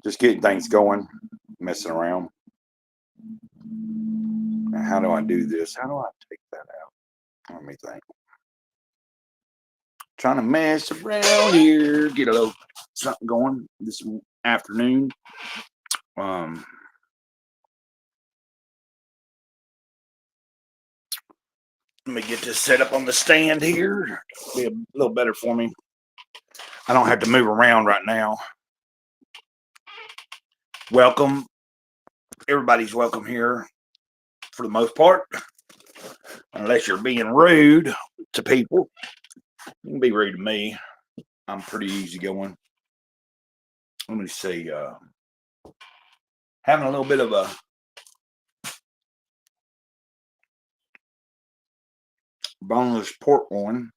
Just getting things going, messing around. Now, how do I do this? How do I take that out? Let me think. Trying to mess around here, get a little something going this afternoon. Let me get this set up on the stand here. Be a little better for me. I don't have to move around right now. Welcome. Everybody's welcome here for the most part. Unless you're being rude to people. You can be rude to me. I'm pretty easygoing. Let me see. Having a little bit of a boneless pork loin.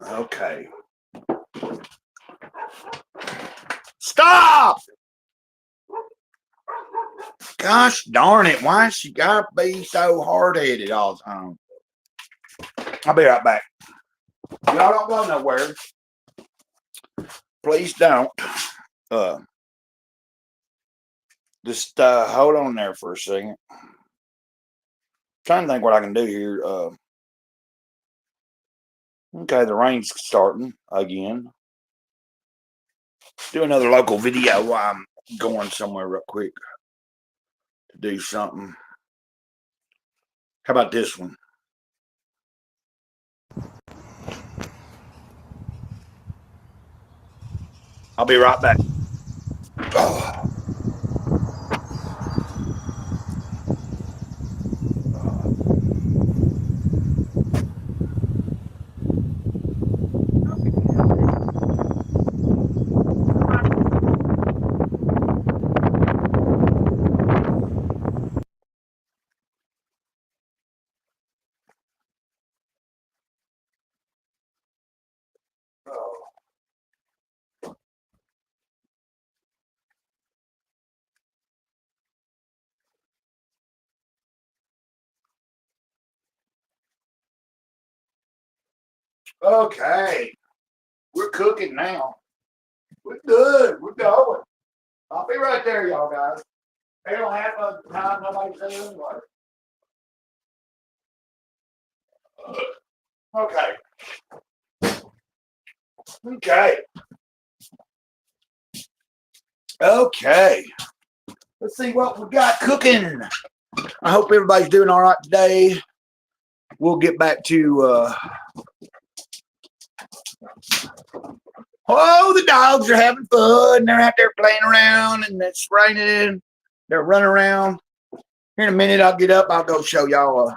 Okay. Stop! Gosh darn it. Why she gotta be so hard-headed all the time? I'll be right back. Y'all don't go nowhere. Please don't. Just hold on there for a second. Trying to think what I can do here. Okay, the rain's starting again. Do another local video while I'm going somewhere real quick to do something. How about this one? I'll be right back. Oh. Okay, we're cooking now. We're good. We're going. I'll be right there, y'all guys. They don't have a time. Nobody's saying anyway. Okay. Okay. Okay. Let's see what we got cooking. I hope everybody's doing all right today. We'll get back to oh, the dogs are having fun. They're out there playing around and it's raining. They're running around. Here in a minute, I'll get up. I'll go show y'all.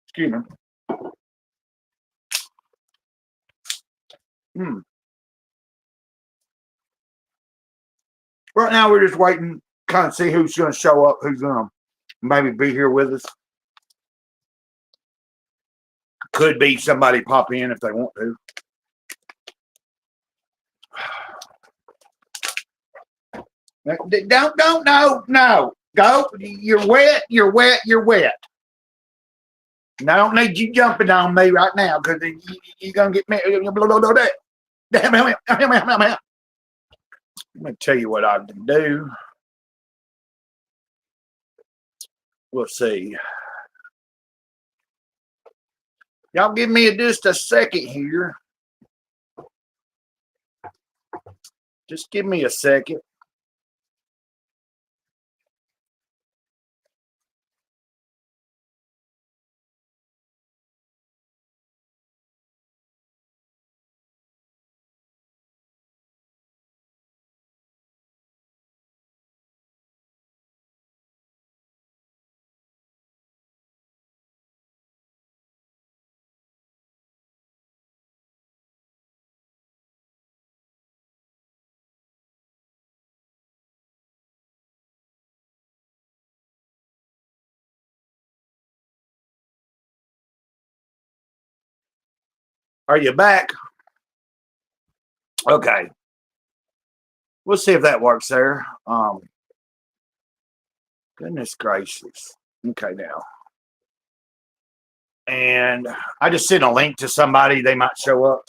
Excuse me. Right now, we're just waiting, kind of see who's going to show up, who's going to maybe be here with us. Could be somebody pop in if they want to. Don't, no. Go. You're wet. You're wet. You're wet. And I don't need you jumping on me right now because you're going to get me. Damn. Let me tell you what I can do. We'll see. Y'all give me just a second here. Just give me a second. Are you back? Okay. We'll see if that works there. Goodness gracious. Okay, now. And I just sent a link to somebody. They might show up.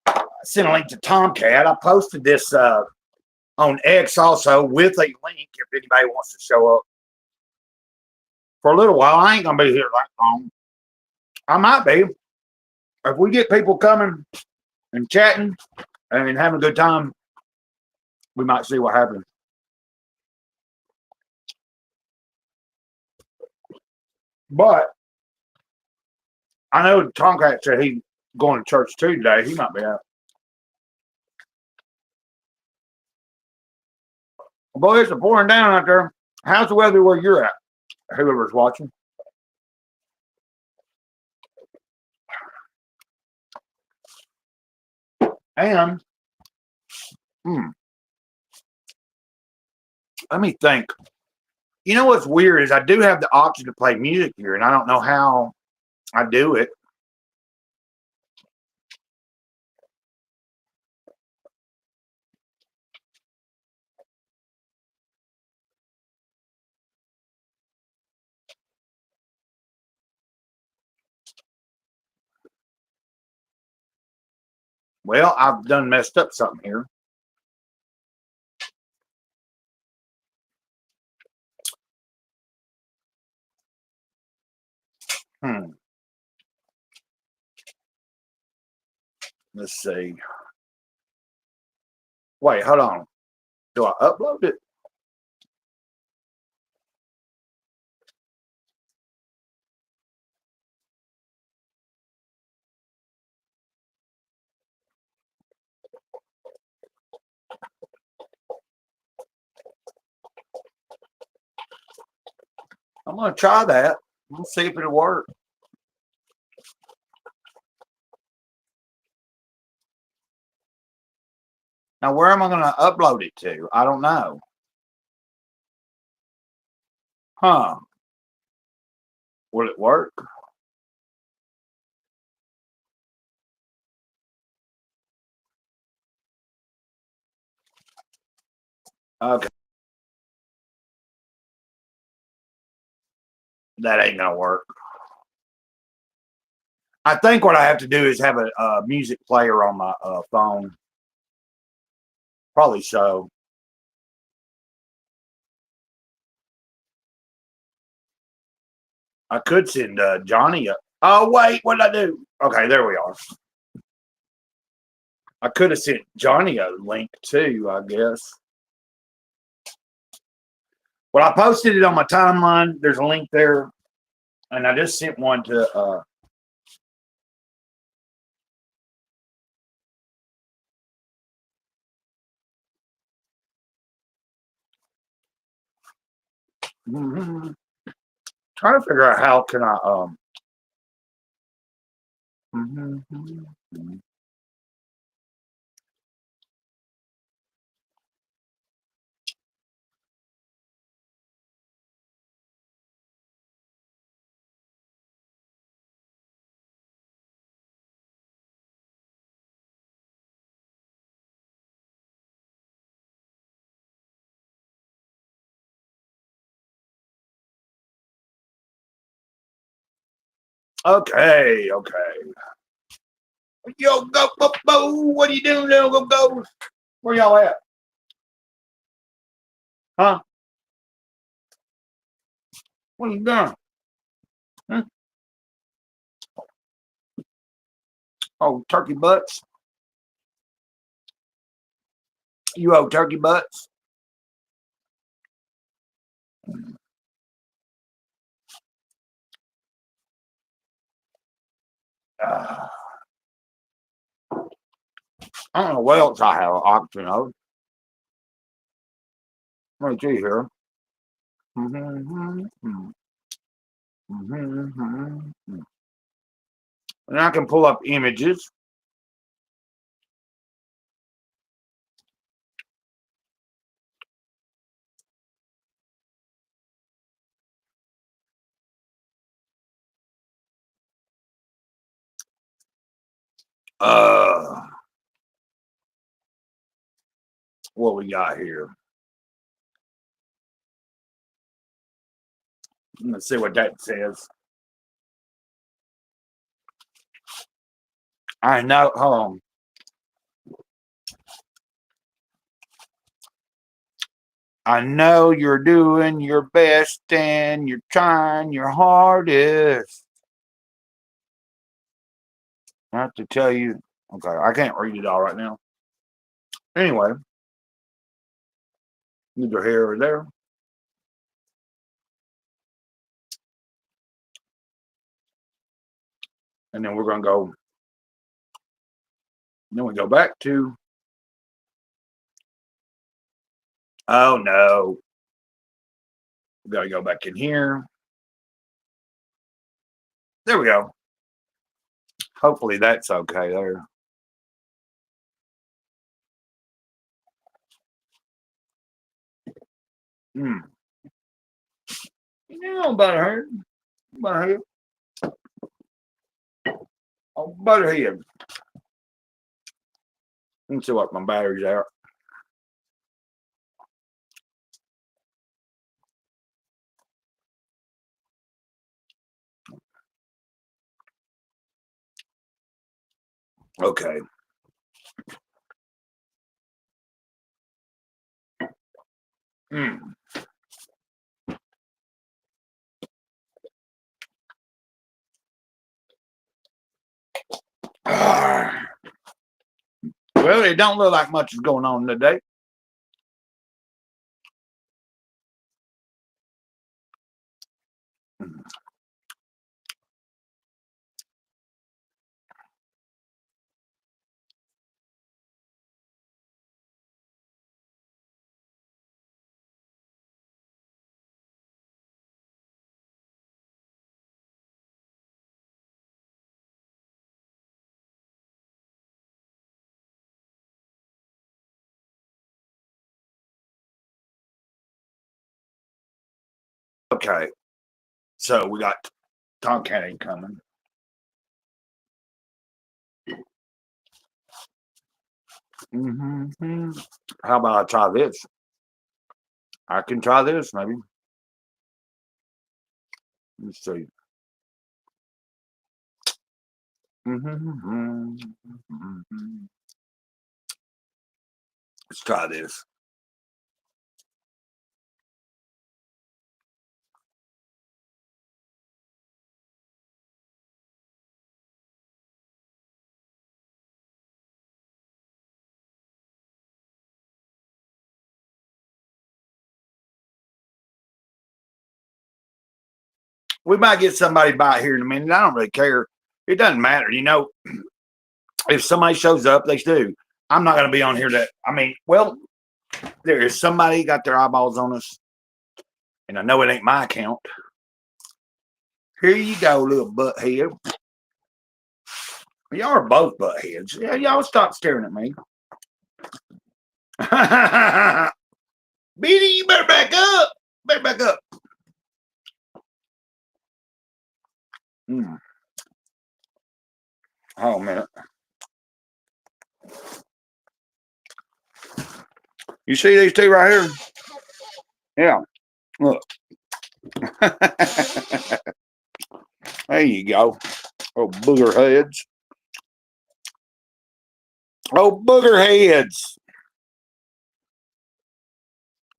I sent a link to Tomcat. I posted this on X also with a link if anybody wants to show up. For a little while, I ain't going to be here that long. I might be. If we get people coming and chatting and having a good time, we might see what happens. But I know Tomcat said he's going to church too today. He might be out. Boy, it's pouring down out there. How's the weather where you're at? Whoever's watching. And let me think. You know what's weird is I do have the option to play music here, and I don't know how I do it. Well, I've done messed up something here. Let's see. Wait, hold on. Do I upload it? going to try that. We'll see if it'll work. Now, where am I going to upload it to? I don't know. Huh. Will it work? Okay. That ain't going to work. I think what I have to do is have a music player on my phone. Probably so. I could send Johnny a. Oh, wait. What did I do? Okay, there we are. I could have sent Johnny a link too, I guess. Well, I posted it on my timeline. There's a link there. And I just sent one to trying to figure out how can I okay. Yo, go, what are you doing now? Go. Where y'all at? Huh? What are you doing? Hmm? Oh, turkey butts. You owe turkey butts. I don't know what else I have an option of. Let me see here. And I can pull up images. What we got here? Let's see what that says. I know. Hold on. I know you're doing your best and you're trying your hardest. I have to tell you. Okay, I can't read it all right now. Anyway, either here or there. And then we're going to go. Then we go back to. Oh, no. We got to go back in here. There we go. Hopefully that's okay there. Yeah, butterhead. Butterhead. Oh, butterhead. Let me see what my battery's out. Okay. Well, it don't look like much is going on today. Okay, so we got Tomcat ain't coming. How about I try this? I can try this, maybe. Let's see. Let's try this. We might get somebody by here in a minute. I don't really care. It doesn't matter. You know, if somebody shows up, they do. I'm not going to be on here well, there is somebody got their eyeballs on us. And I know it ain't my account. Here you go, little butthead. Y'all are both buttheads. Yeah, y'all stop staring at me. Beatty, you better back up. Better back up. Hold a minute. You see these two right here? Yeah. Look. There you go. Oh, booger heads. Oh, booger heads.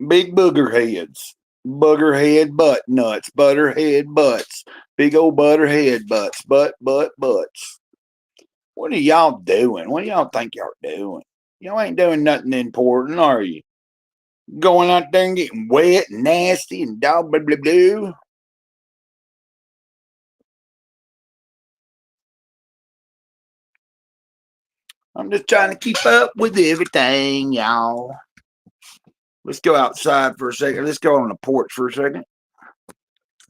Big booger heads. Booger head butt nuts. Butterhead butts. Big old butterhead butts. Butts. What are y'all doing? What do y'all think y'all doing? Y'all ain't doing nothing important, are you? Going out there and getting wet and nasty and dog blah blah blah. I'm just trying to keep up with everything, y'all. Let's go outside for a second. Let's go on the porch for a second.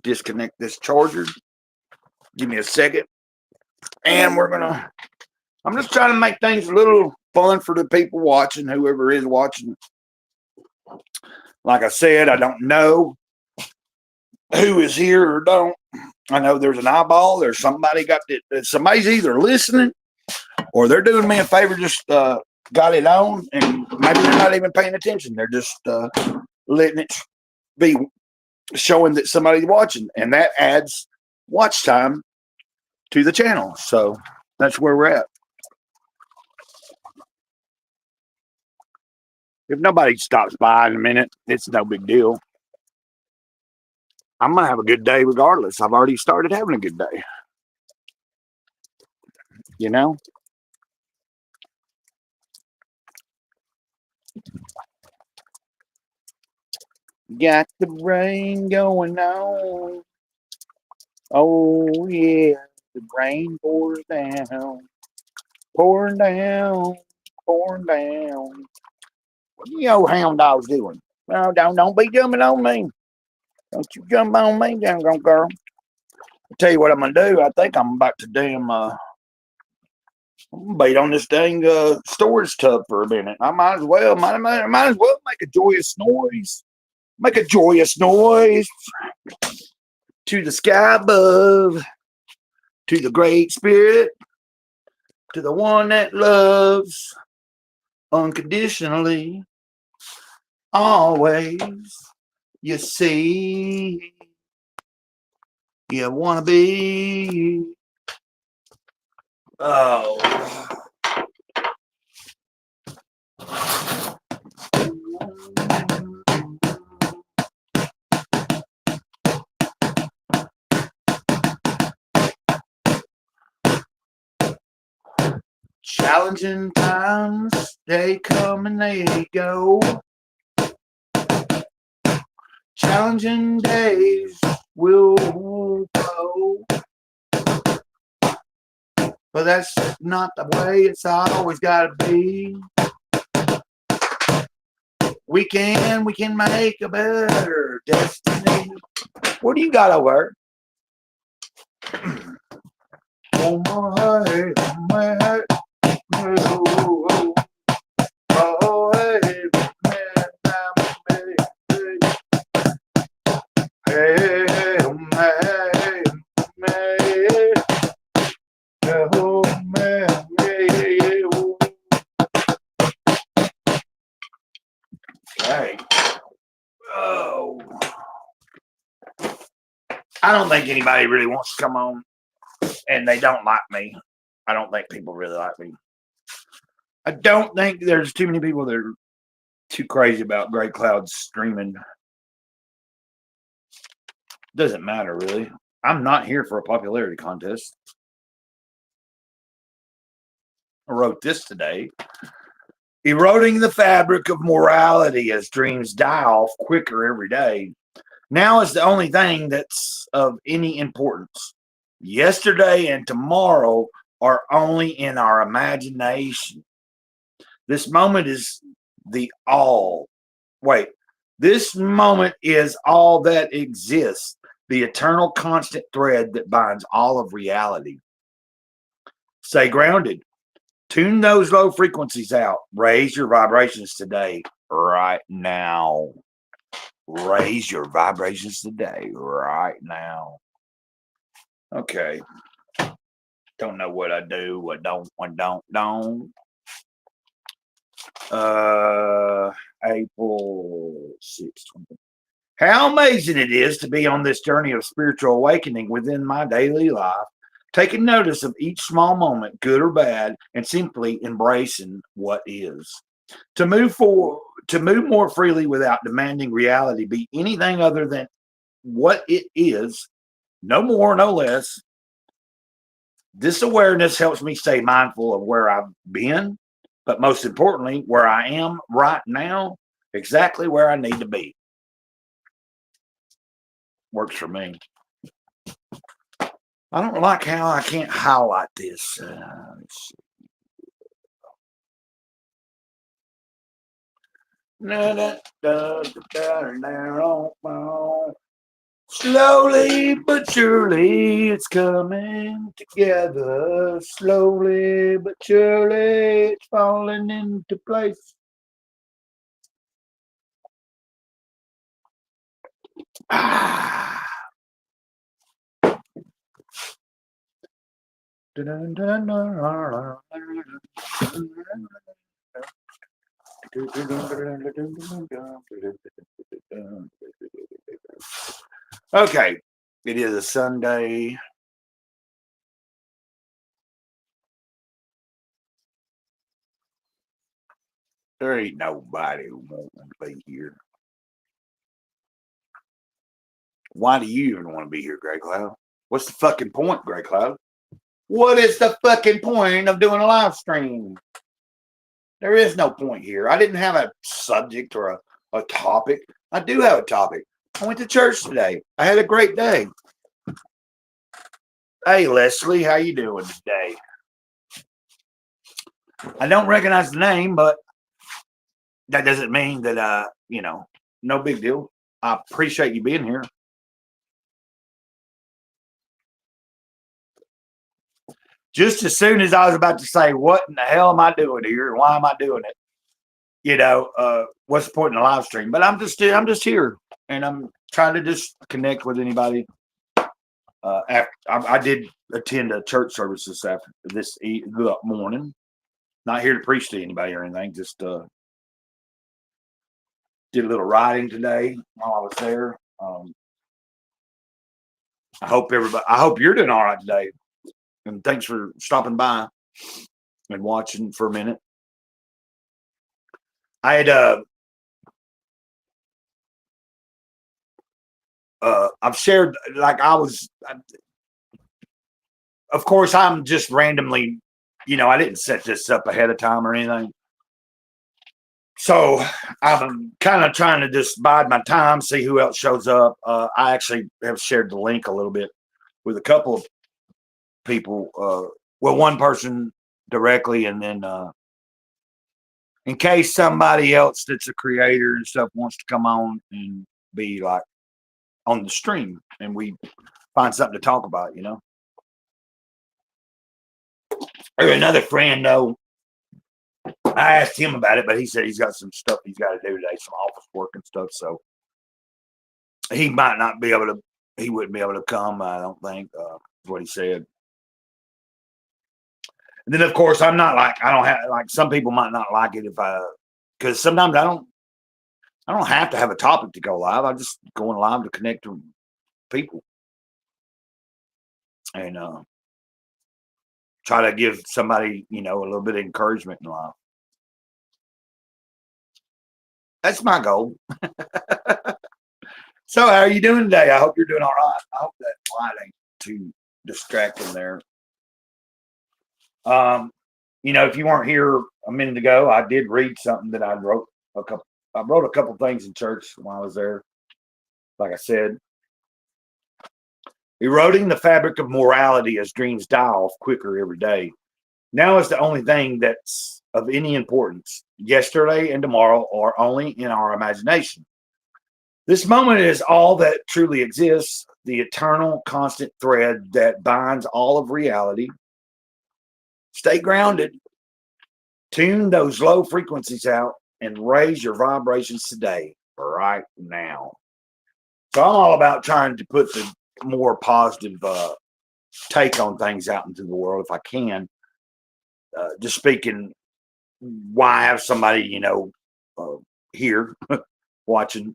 Disconnect this charger. Give me a second. And I'm just trying to make things a little fun for the people watching, whoever is watching. Like I said, I don't know who is here or don't. I know there's an eyeball. There's somebody somebody's either listening or they're doing me a favor, just got it on, and maybe they're not even paying attention. They're just letting it be showing that somebody's watching, and that adds watch time to the channel. So that's where we're at. If nobody stops by in a minute, it's no big deal. I'm going to have a good day regardless. I've already started having a good day. You know? Got the rain going on. Oh, yeah. The rain pours down. Pouring down. Pouring down. What are you old hound dogs doing? No, don't be jumping on me. Don't you jump on me, damn girl. I'll tell you what I'm going to do. I think I'm about to bait on this dang storage tub for a minute. I might as well make a joyous noise. Make a joyous noise to the sky above, to the great spirit, to the one that loves unconditionally, always. You see, you want to be. Oh. Challenging times, they come and they go. Challenging days will go. But that's not the way it's always got to be. We can make a better destiny. What do you got over there? Oh my, oh hey, hey. Oh, I don't think anybody really wants to come on, and they don't like me. I don't think people really like me. I don't think there's too many people that are too crazy about Great Cloud streaming. Doesn't matter, really. I'm not here for a popularity contest. I wrote this today. Eroding the fabric of morality as dreams die off quicker every day. Now is the only thing that's of any importance. Yesterday and tomorrow are only in our imagination. This moment is the all. Wait, this moment is all that exists, the eternal constant thread that binds all of reality. Stay grounded. Tune those low frequencies out. Raise your vibrations today, right now. Raise your vibrations today, right now. Okay. Don't know what I do, what don't. April 6th. How amazing it is to be on this journey of spiritual awakening within my daily life, taking notice of each small moment, good or bad, and simply embracing what is. To move more freely without demanding reality be anything other than what it is, no more, no less. This awareness helps me stay mindful of where I've been, but most importantly, where I am right now, exactly where I need to be. Works for me. I don't like how I can't highlight this. Let's see. Slowly but surely it's coming together. Slowly but surely it's falling into place. Ah. Okay, it is a Sunday. There ain't nobody who wants to be here. Why do you even want to be here, Grey Cloud? What's the fucking point, Grey Cloud? What is the fucking point of doing a live stream? There is no point here. I didn't have a subject or a topic. I do have a topic. I went to church today. I had a great day. Hey, Leslie, how you doing today? I don't recognize the name, but that doesn't mean that, no big deal. I appreciate you being here. Just as soon as I was about to say, what in the hell am I doing here? Why am I doing it? What's the point in the live stream? But I'm just here, and I'm trying to just connect with anybody. I did attend a church service this morning. Not here to preach to anybody or anything. Just did a little writing today while I was there. I hope you're doing all right today. And thanks for stopping by and watching for a minute. I had I've shared, of course I'm just randomly, I didn't set this up ahead of time or anything. So I'm kind of trying to just bide my time, see who else shows up. I actually have shared the link a little bit with a couple of people. One person directly, and then in case somebody else that's a creator and stuff wants to come on and be like on the stream, and we find something to talk about, Or another friend, though, I asked him about it, but he said he's got some stuff he's got to do today, some office work and stuff. So he might not be able to. He wouldn't be able to come. I don't think. Is what he said. And then, of course, I don't have some people might not like it because sometimes I don't. I don't have to have a topic to go live. I'm just going live to connect to people and try to give somebody, a little bit of encouragement in life. That's my goal. So how are you doing today? I hope you're doing all right. I hope that light ain't too distracting there. If you weren't here a minute ago, I did read something that I wrote a couple things in church when I was there. Like I said, eroding the fabric of morality as dreams die off quicker every day. Now is the only thing that's of any importance. Yesterday and tomorrow are only in our imagination. This moment is all that truly exists, the eternal, constant thread that binds all of reality. Stay grounded. Tune those low frequencies out and raise your vibrations today, right now. So I'm all about trying to put the more positive take on things out into the world if I can. Just speaking, why have somebody, here watching.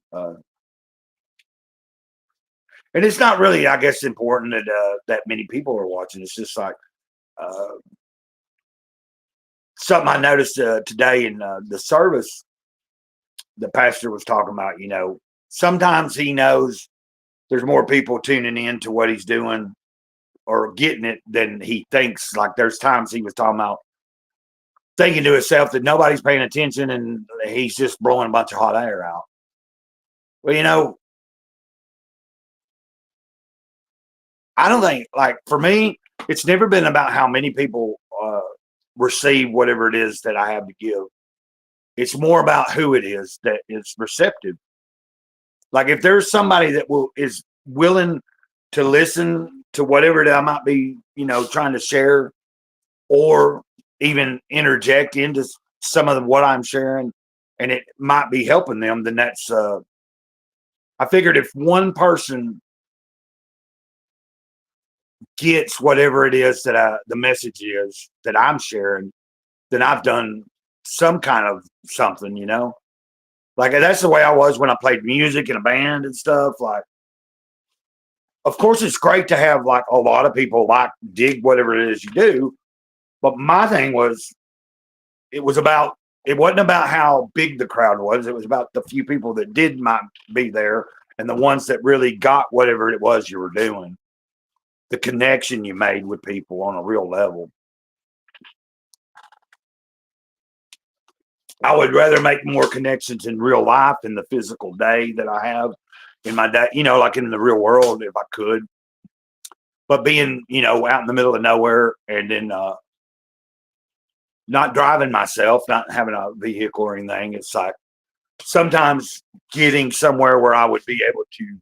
And it's not really, I guess, important that that many people are watching. It's just like something I noticed today in the service. The pastor was talking about, sometimes he knows there's more people tuning in to what he's doing or getting it than he thinks. Like there's times he was talking about thinking to himself that nobody's paying attention and he's just blowing a bunch of hot air out. Well, I don't think, like, for me, it's never been about how many people receive whatever it is that I have to give. It's more about who it is that is receptive. Like if there's somebody that is willing to listen to whatever that I might be, trying to share, or even interject into some of what I'm sharing, and it might be helping them, then that's. I figured if one person gets whatever it is that the message is that I'm sharing, then I've done some kind of something, Like that's the way I was when I played music in a band and stuff. Like, of course, it's great to have like a lot of people dig whatever it is you do, but my thing was, it wasn't about how big the crowd was. It was about the few people that might be there and the ones that really got whatever it was you were doing. The connection you made with people on a real level. I would rather make more connections in real life in the physical day that I have in my day, like in the real world if I could. But being, out in the middle of nowhere and then not driving myself, not having a vehicle or anything, it's like sometimes getting somewhere where I would be able to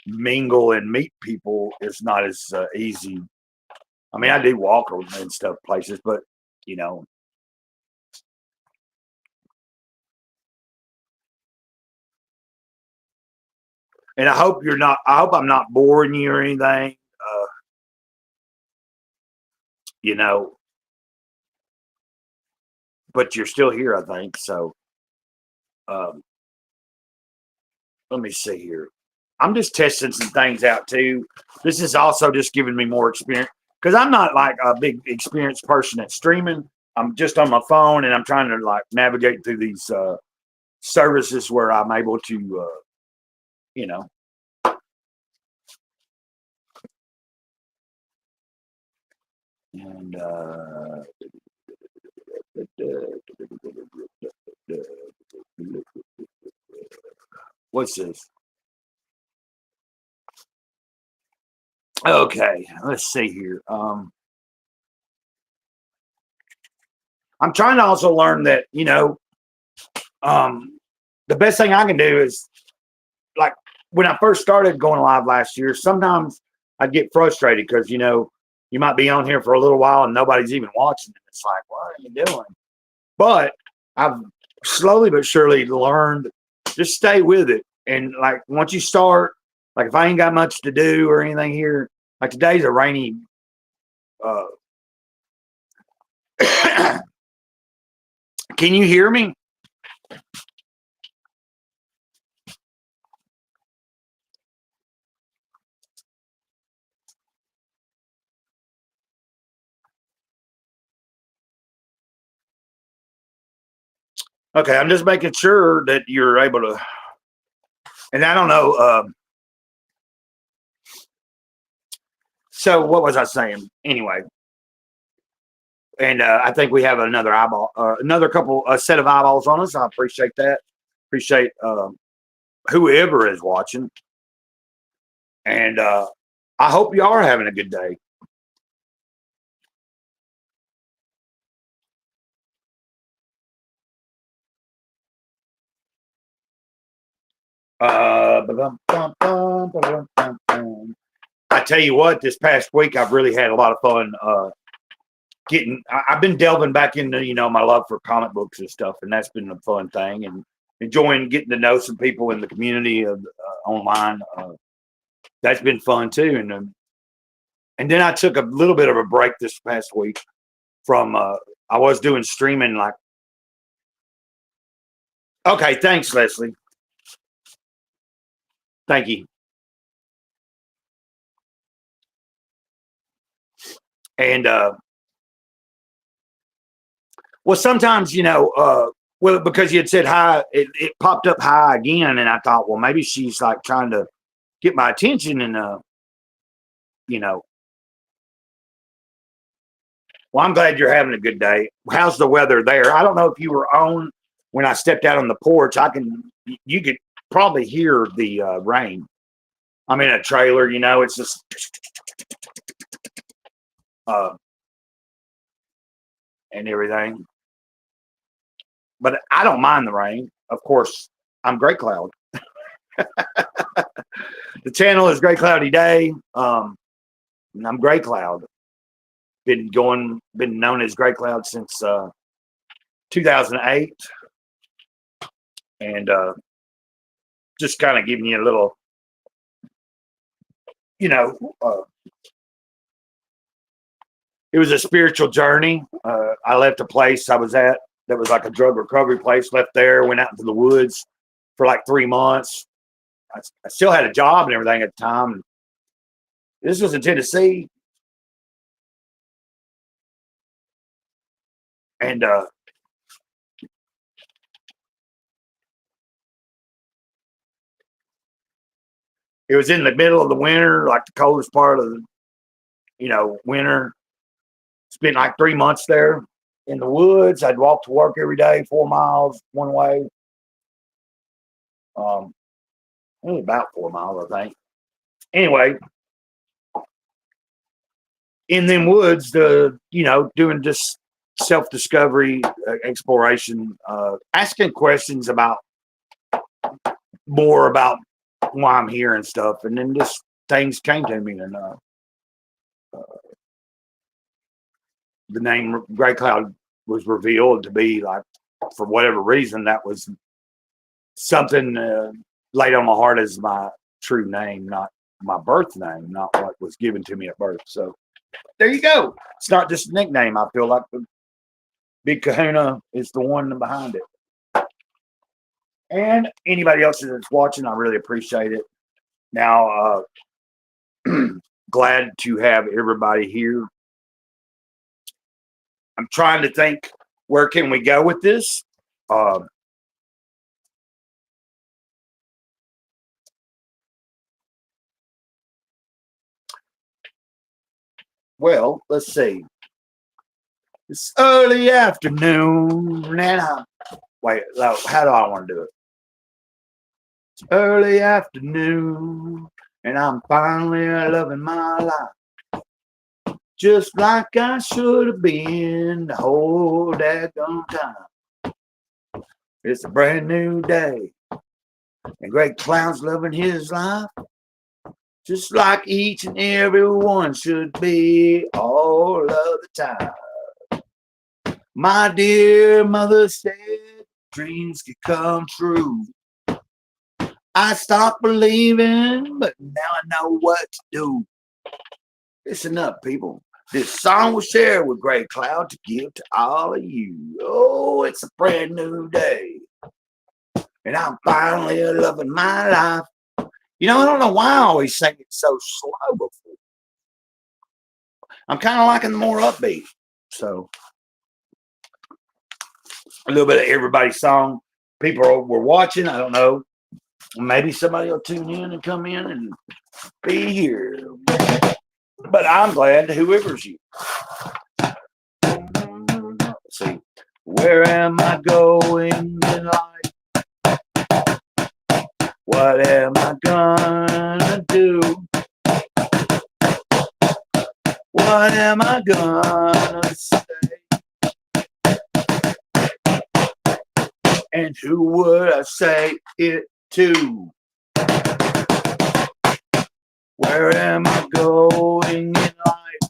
mingle and meet people is not as easy. I mean, I do walk and stuff places, but and I hope I'm not boring you or anything. But you're still here, I think. So let me see here. I'm just testing some things out too. This is also just giving me more experience because I'm not like a big experienced person at streaming. I'm just on my phone and I'm trying to like navigate through these services where I'm able to, and what's this? Okay, let's see here. I'm trying to also learn that, the best thing I can do is like when I first started going live last year, sometimes I'd get frustrated because, you might be on here for a little while and nobody's even watching. It's like, what are you doing? But I've slowly but surely learned just stay with it. And like once you start, like if I ain't got much to do or anything here, like today's a rainy can you hear me? Okay, I'm just making sure that you're able to. And I don't know. So what was I saying? Anyway, and I think we have another eyeball, another set of eyeballs on us. I appreciate that. Appreciate whoever is watching, and I hope you are having a good day. I tell you what, this past week I've really had a lot of fun I've been delving back into, my love for comic books and stuff, and that's been a fun thing, and enjoying getting to know some people in the community of online. That's been fun too, and then I took a little bit of a break this past week from I was doing streaming like. Okay, thanks, Leslie. Thank you. And well, sometimes well, because you had said hi, it popped up hi again, and I thought, well, maybe she's like trying to get my attention, and you know. Well, I'm glad you're having a good day. How's the weather there? I don't know if you were on when I stepped out on the porch. You could probably hear the rain. I'm in a trailer, it's just, and everything. But I don't mind the rain. Of course, I'm Grey Cloud. The channel is Grey Cloudy Day. And I'm Grey Cloud. Been known as Grey Cloud since 2008, and just kind of giving you a little, it was a spiritual journey. I left a place I was at that was like a drug recovery place. Left there, went out into the woods for like 3 months. I still had a job and everything at the time. This was in Tennessee. And it was in the middle of the winter, like the coldest part of the, winter. Spent like 3 months there in the woods. I'd walk to work every day, 4 miles one way. Only about 4 miles, I think. Anyway, in them woods, doing just self-discovery, exploration, asking questions about more about why I'm here and stuff, and then just things came to me, and the name Grey Cloud was revealed to be, like, for whatever reason, that was something laid on my heart as my true name, not my birth name, not what was given to me at birth. So there you go. It's not just a nickname. I feel like the Big Kahuna is the one behind it. And anybody else that's watching, I really appreciate it. Now, glad to have everybody here. I'm trying to think, where can we go with this? Well, let's see. It's early afternoon, and wait, how do I want to do it? It's early afternoon, and I'm finally loving my life. Just like I should have been the whole daggone time. It's a brand new day, and Grey Cloud's loving his life. Just like each and every one should be all of the time. My dear mother said dreams could come true. I stopped believing, but now I know what to do. Listen up, people. This song was shared with Grey Cloud to give to all of you. Oh, it's a brand new day, and I'm finally loving my life. I don't know why I always sing it so slow before. I'm kind of liking the more upbeat. So a little bit of everybody's song. People were watching. I don't know. Maybe somebody will tune in and come in and be here. But I'm glad whoever's you. Let's see. Where am I going in life? What am I gonna do? What am I gonna say? And who would I say it to? Where am I going in life?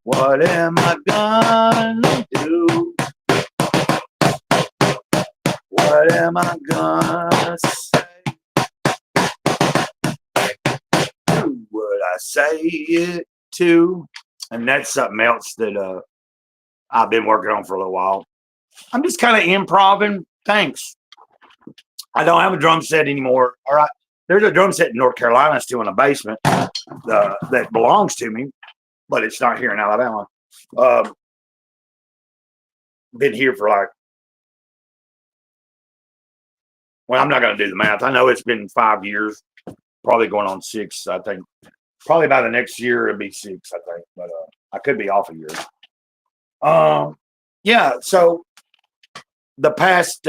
What am I gonna do? What am I gonna say? Who would I say it to? And that's something else that I've been working on for a little while. I'm just kind of improvising. Thanks. I don't have a drum set anymore. All right. There's a drum set in North Carolina still in a basement that belongs to me, but it's not here in Alabama. Been here for like, well, I'm not going to do the math. I know it's been 5 years, probably going on 6, I think. Probably by the next year, it'll be 6, I think. But I could be off a year. Yeah, so the past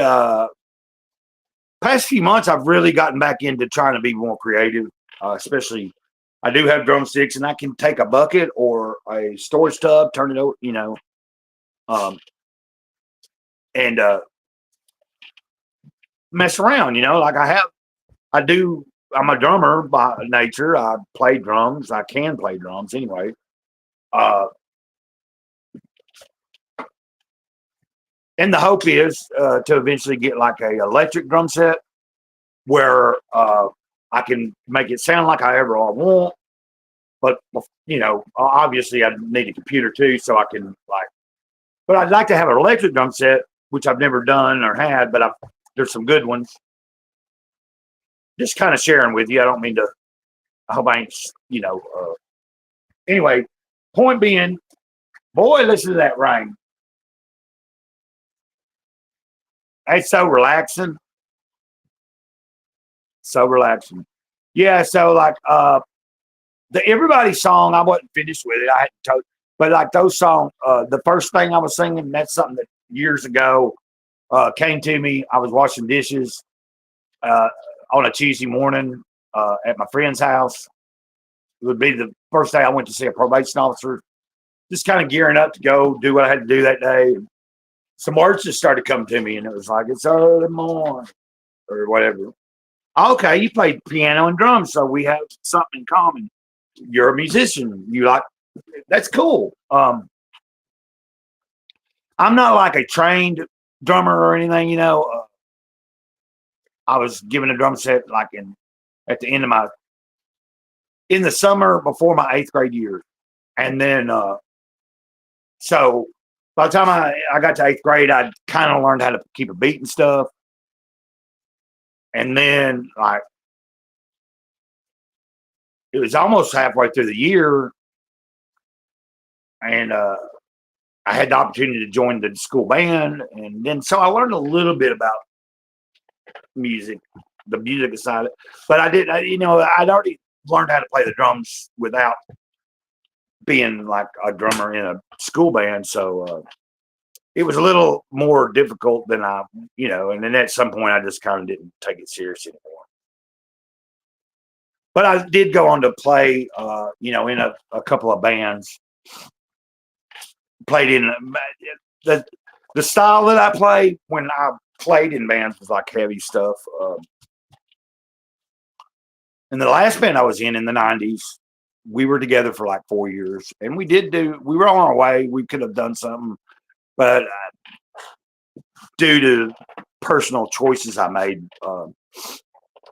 few months, I've really gotten back into trying to be more creative, especially I do have drumsticks and I can take a bucket or a storage tub, turn it over, and mess around, like I'm a drummer by nature. I play drums. I can play drums anyway. And the hope is to eventually get like a electric drum set where I can make it sound like however I want. But, obviously I need a computer too, so I can but I'd like to have an electric drum set, which I've never done or had, but there's some good ones. Just kind of sharing with you. I don't mean to, I hope I ain't, anyway, point being, boy, listen to that rain. It's so relaxing. So relaxing. Yeah, so like the Everybody song, I wasn't finished with it. I hadn't told, but like those songs, the first thing I was singing, that's something that years ago came to me. I was washing dishes on a Tuesday morning at my friend's house. It would be the first day I went to see a probation officer, just kind of gearing up to go do what I had to do that day. Some words just started coming to me, and it was like, it's early morning or whatever. Okay, you play piano and drums, so we have something in common. You're a musician. That's cool. I'm not like a trained drummer or anything, I was given a drum set like at the end of in the summer before my 8th grade year. And then, so by the time I got to 8th grade, I kind of learned how to keep a beat and stuff. And then it was almost halfway through the year, and I had the opportunity to join the school band. And then, so I learned a little bit about music, the music side. But I'd already learned how to play the drums without being like a drummer in a school band. So it was a little more difficult than and then at some point I just kind of didn't take it serious anymore. But I did go on to play, in a couple of bands. Played in the style that I play when I played in bands was like heavy stuff. And the last band I was in the 90s, we were together for like 4 years, and we were on our way. We could have done something, but due to personal choices I made,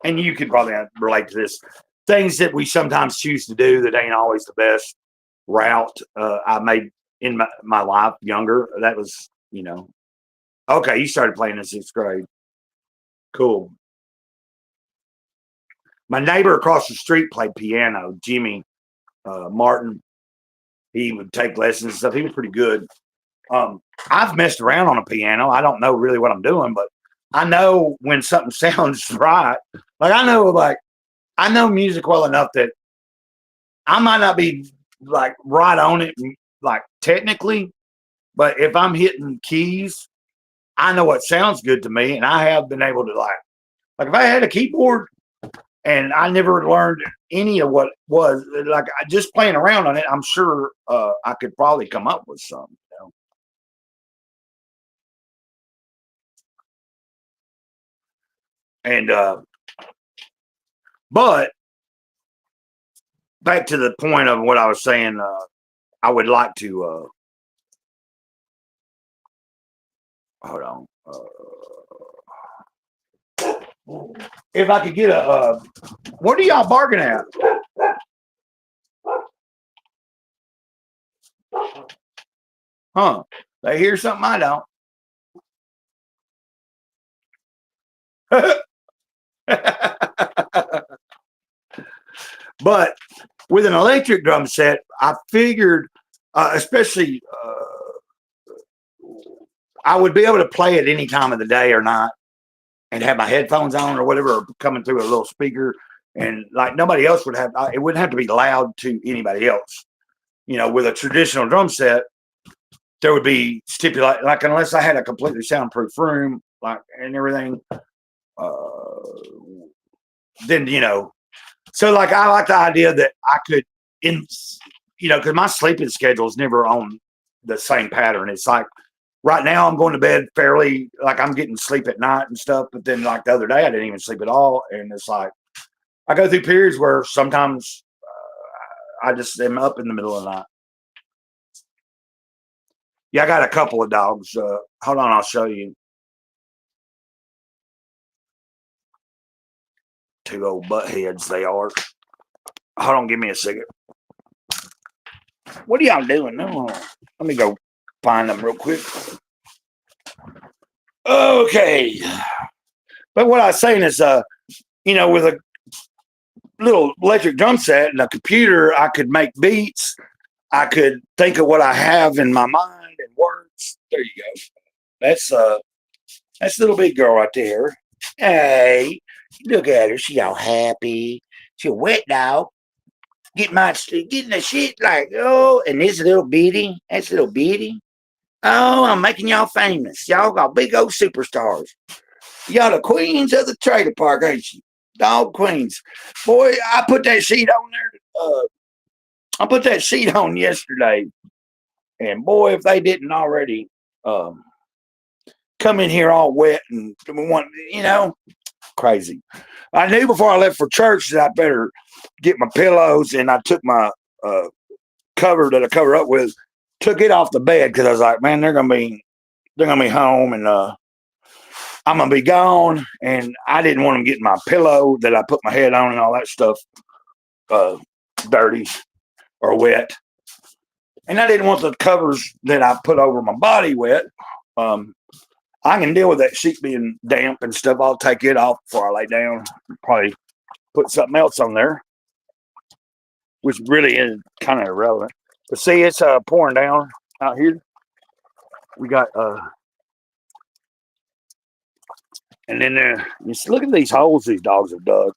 and you could probably relate to this, things that we sometimes choose to do that ain't always the best route I made in my life younger. That was, okay, you started playing in 6th grade. Cool. My neighbor across the street played piano, Jimmy Martin. He would take lessons and stuff. He was pretty good. I've messed around on a piano. I don't know really what I'm doing, but I know when something sounds right. Like I know music well enough that I might not be like right on it, like technically, but if I'm hitting keys, I know what sounds good to me, and I have been able to like if I had a keyboard and I never learned any of what was like just playing around on it, I'm sure I could probably come up with something. And but back to the point of what I was saying, I would like to hold on. If I could get a, what are y'all barking at? Huh? They hear something I don't. But with an electric drum set, I figured, especially, I would be able to play at any time of the day or night and have my headphones on or whatever coming through a little speaker. And like nobody else would have, it wouldn't have to be loud to anybody else. You know, with a traditional drum set, there would be stipulate like unless I had a completely soundproof room, like and everything, then you know. So like I like the idea that I could because my sleeping schedule is never on the same pattern. It's like right now I'm going to bed fairly like I'm getting sleep at night and stuff, but then like the other day I didn't even sleep at all, and it's like I go through periods where sometimes I just am up in the middle of the night. Yeah, I got a couple of dogs. Hold on, I'll show you. Two old butt heads they are. Hold on, give me a second. What are y'all doing? No, let me go find them real quick. Okay. But what I was saying is, with a little electric drum set and a computer, I could make beats. I could think of what I have in my mind and words. There you go. That's little big girl right there. Hey, look at her. She all happy. She a wet dog. Getting the shit like, oh, and this little bitty. That's little bitty. Oh, I'm making y'all famous. Y'all got big old superstars. Y'all the queens of the trailer park, ain't you? Dog queens. Boy, I put that sheet on there. I put that sheet on yesterday. And boy, if they didn't already come in here all wet and crazy. I knew before I left for church that I better get my pillows, and I took my cover that I cover up with, took it off the bed because I was like, man, they're gonna be home, and I'm gonna be gone, and I didn't want them getting my pillow that I put my head on and all that stuff dirty or wet, and I didn't want the covers that I put over my body wet. I can deal with that sheet being damp and stuff. I'll take it off before I lay down. Probably put something else on there, which really is kind of irrelevant. But see, it's pouring down out here. We got and then just look at these holes these dogs have dug.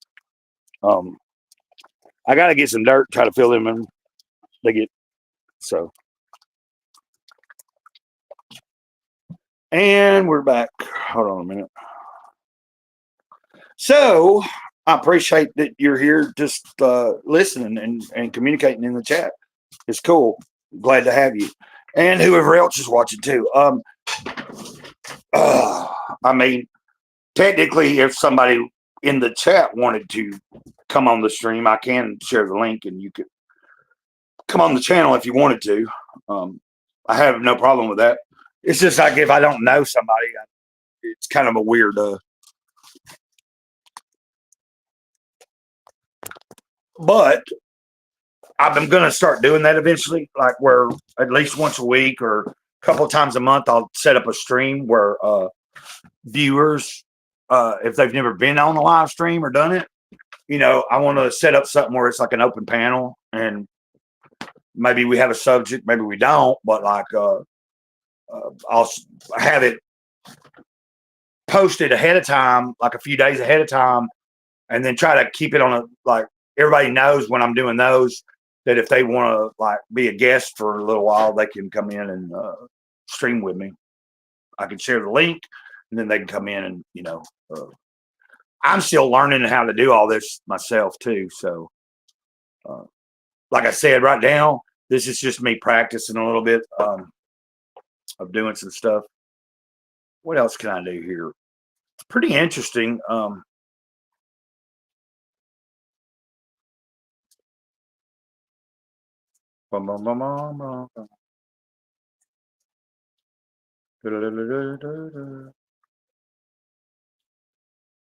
I got to get some dirt, try to fill them in. They get so. And we're back. Hold on a minute. So I appreciate that you're here just listening and communicating in the chat. It's cool. Glad to have you. And whoever else is watching too. I mean, technically, if somebody in the chat wanted to come on the stream, I can share the link and you could come on the channel if you wanted to. I have no problem with that. It's just like if I don't know somebody, it's kind of a weird. But I'm going to start doing that eventually, like where at least once a week or a couple of times a month, I'll set up a stream where viewers, if they've never been on a live stream or done it, I want to set up something where it's like an open panel, and maybe we have a subject, maybe we don't, but like I'll have it posted ahead of time, like a few days ahead of time, and then try to keep it on a, like, everybody knows when I'm doing those, that if they want to like be a guest for a little while, they can come in and stream with me. I can share the link, and then they can come in and, you know, I'm still learning how to do all this myself too. So, like I said, right now, this is just me practicing a little bit of doing some stuff. What else can I do here? It's pretty interesting.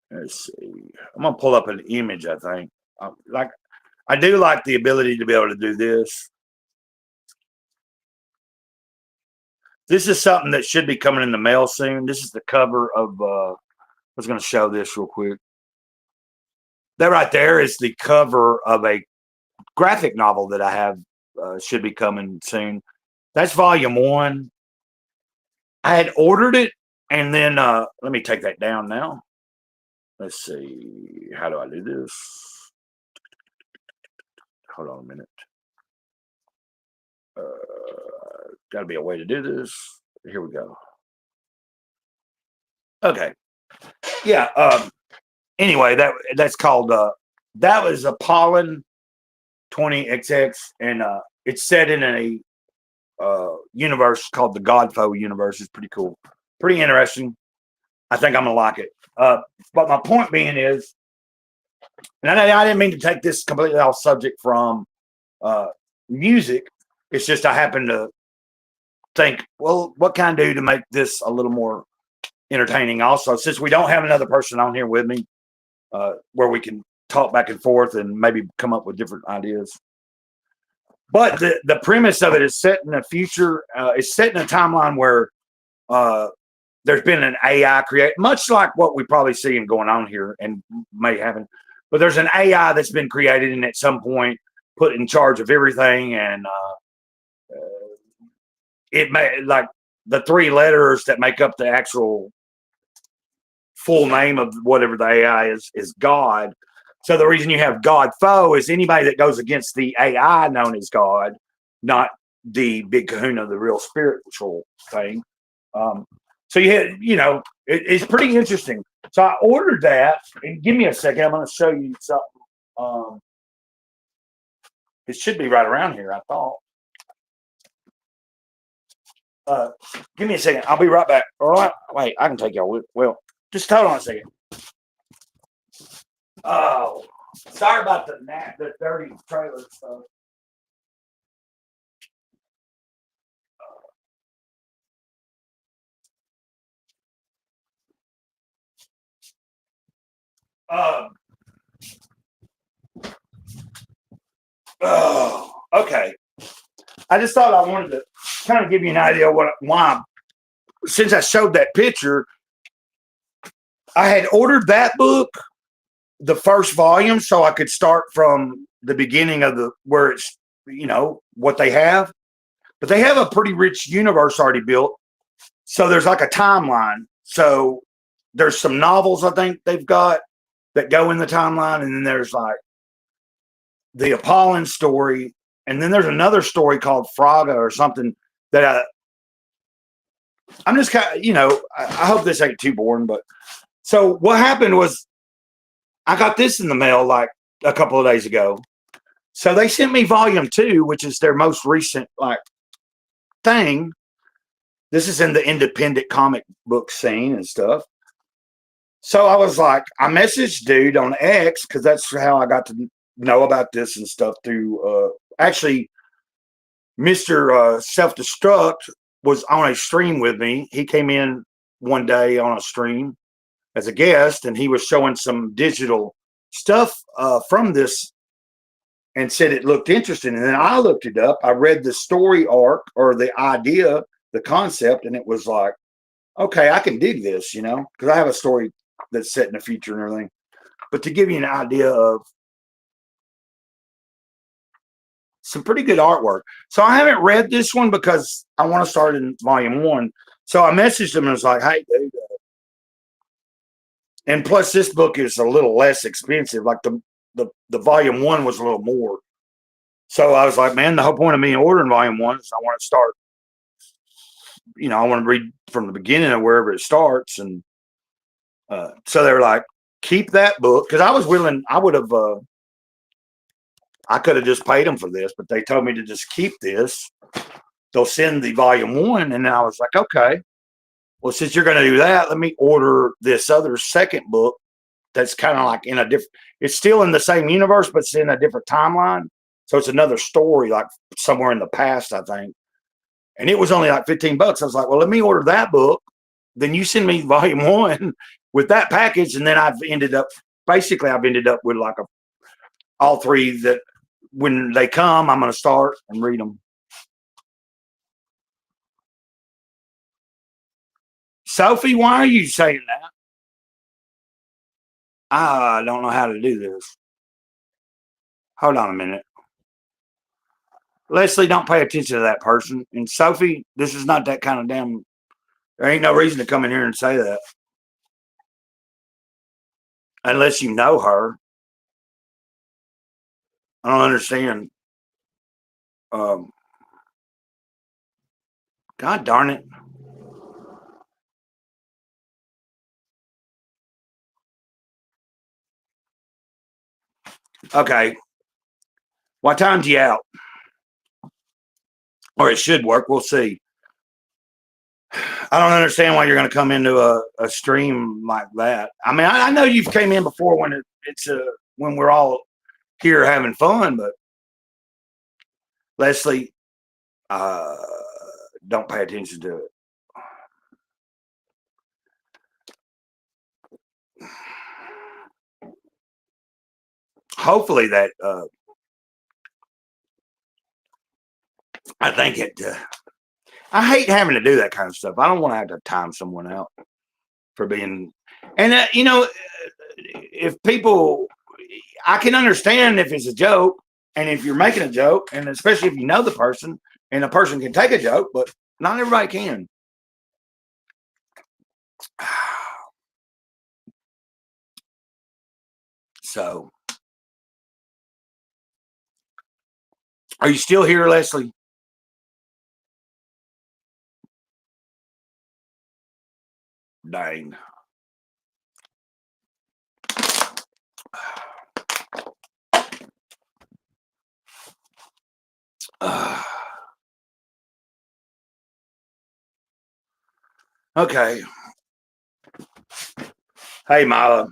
Let's see. I'm gonna pull up an image. I think, like, I do like the ability to be able to do this. This is something that should be coming in the mail soon. This is the cover of. I was gonna show this real quick. That right there is the cover of a graphic novel that I have. Should be coming soon. That's volume 1. I had ordered it, and then let me take that down now. Let's see. How do I do this? Hold on a minute. Got to be a way to do this. Here we go. Okay. Yeah. Anyway, that's called. That was a Pollen 20XX, and it's set in a universe called the Godfoe universe. It's pretty cool, pretty interesting. I think I'm gonna like it. But my point being is, and I didn't mean to take this completely off subject from music. It's just I happen to think, well, what can I do to make this a little more entertaining? Also, since we don't have another person on here with me, where we can talk back and forth and maybe come up with different ideas. But the premise of it is set in a future. It's set in a timeline where there's been an AI created, much like what we probably see going on here and may happen. But there's an AI that's been created and at some point put in charge of everything. And it may, like, the 3 letters that make up the actual full name of whatever the AI is God. So the reason you have Godfoe is anybody that goes against the AI known as God, not the big kahuna, the real spiritual thing. So it's pretty interesting. So I ordered that, and give me a second. I'm going to show you something. It should be right around here, I thought. Give me a second. I'll be right back. All right. Wait, I can take y'all with. Well, just hold on a second. Oh, sorry about the dirty trailer stuff. Oh, okay. I just thought I wanted to kind of give you an idea of why. Since I showed that picture, I had ordered that book, the first volume, so I could start from the beginning of where it's, what they have. But they have a pretty rich universe already built. So there's like a timeline. So there's some novels I think they've got that go in the timeline, and then there's like the Apollon story, and then there's another story called Fraga or something that I'm just kind of, I hope this ain't too boring, but so what happened was I got this in the mail like a couple of days ago. So they sent me volume 2, which is their most recent like thing. This is in the independent comic book scene and stuff. So I was like, I messaged dude on X, because that's how I got to know about this and stuff through actually Mr. Self-Destruct was on a stream with me. He came in one day on a stream as a guest, and he was showing some digital stuff from this and said it looked interesting. And then I looked it up. I read the story arc or the idea, the concept, and it was like, okay, I can dig this, because I have a story that's set in the future and everything. But to give you an idea of, some pretty good artwork. So I haven't read this one because I want to start in volume 1. So I messaged him and was like, hey, dude. And plus, this book is a little less expensive. Like the volume 1 was a little more. So I was like, man, the whole point of me ordering volume 1 is I want to start, I want to read from the beginning of wherever it starts. And so they were like, keep that book. Because I was willing, I could have just paid them for this, but they told me to just keep this. They'll send the volume 1. And then I was like, okay, well, since you're going to do that, let me order this other second book that's kind of like in a different, it's still in the same universe, but it's in a different timeline. So it's another story, like somewhere in the past, I think. And it was only like $15. I was like, well, let me order that book. Then you send me volume 1 with that package. And then I've ended up with like all 3 that when they come, I'm going to start and read them. Sophie, why are you saying that? I don't know how to do this. Hold on a minute. Leslie, don't pay attention to that person. And Sophie, this is not that kind of damn. There ain't no reason to come in here and say that. Unless you know her. I don't understand. God darn it. Okay. What time's you out? Or it should work. We'll see. I don't understand why you're going to come into a stream like that. I mean, I know you've came in before when it's when we're all here having fun, but Leslie, don't pay attention to it. Hopefully that I think it. I hate having to do that kind of stuff. I don't want to have to time someone out for being, and if people, I can understand if it's a joke, and if you're making a joke, and especially if you know the person, and the person can take a joke, but not everybody can. So, are you still here, Leslie? Dang. Okay. Hey, Mila.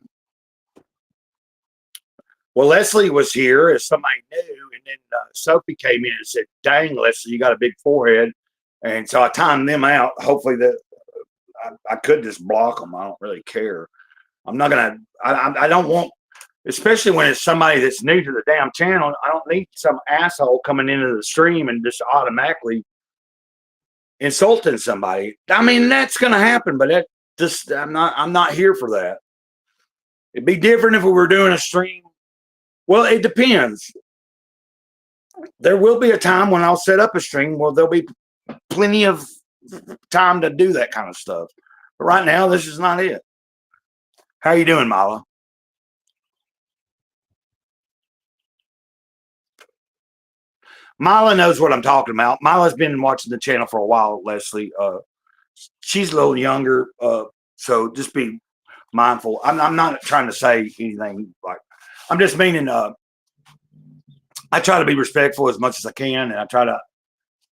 Well, Leslie was here as somebody new, and then Sophie came in and said, dang, Leslie, you got a big forehead. And so I timed them out. Hopefully that I could just block them. I don't really care. I'm not going to, I don't want, especially when it's somebody that's new to the damn channel. I don't need some asshole coming into the stream and just automatically insulting somebody. I mean, that's going to happen, but I'm not here for that. It'd be different if we were doing a stream. Well, it depends. There will be a time when I'll set up a stream where there'll be plenty of time to do that kind of stuff. But right now, this is not it. How you doing, Mila? Mila knows what I'm talking about. Mila's been watching the channel for a while, Leslie. She's a little younger, so just be mindful. I'm not trying to say anything like. I'm just meaning. I try to be respectful as much as I can, and I try to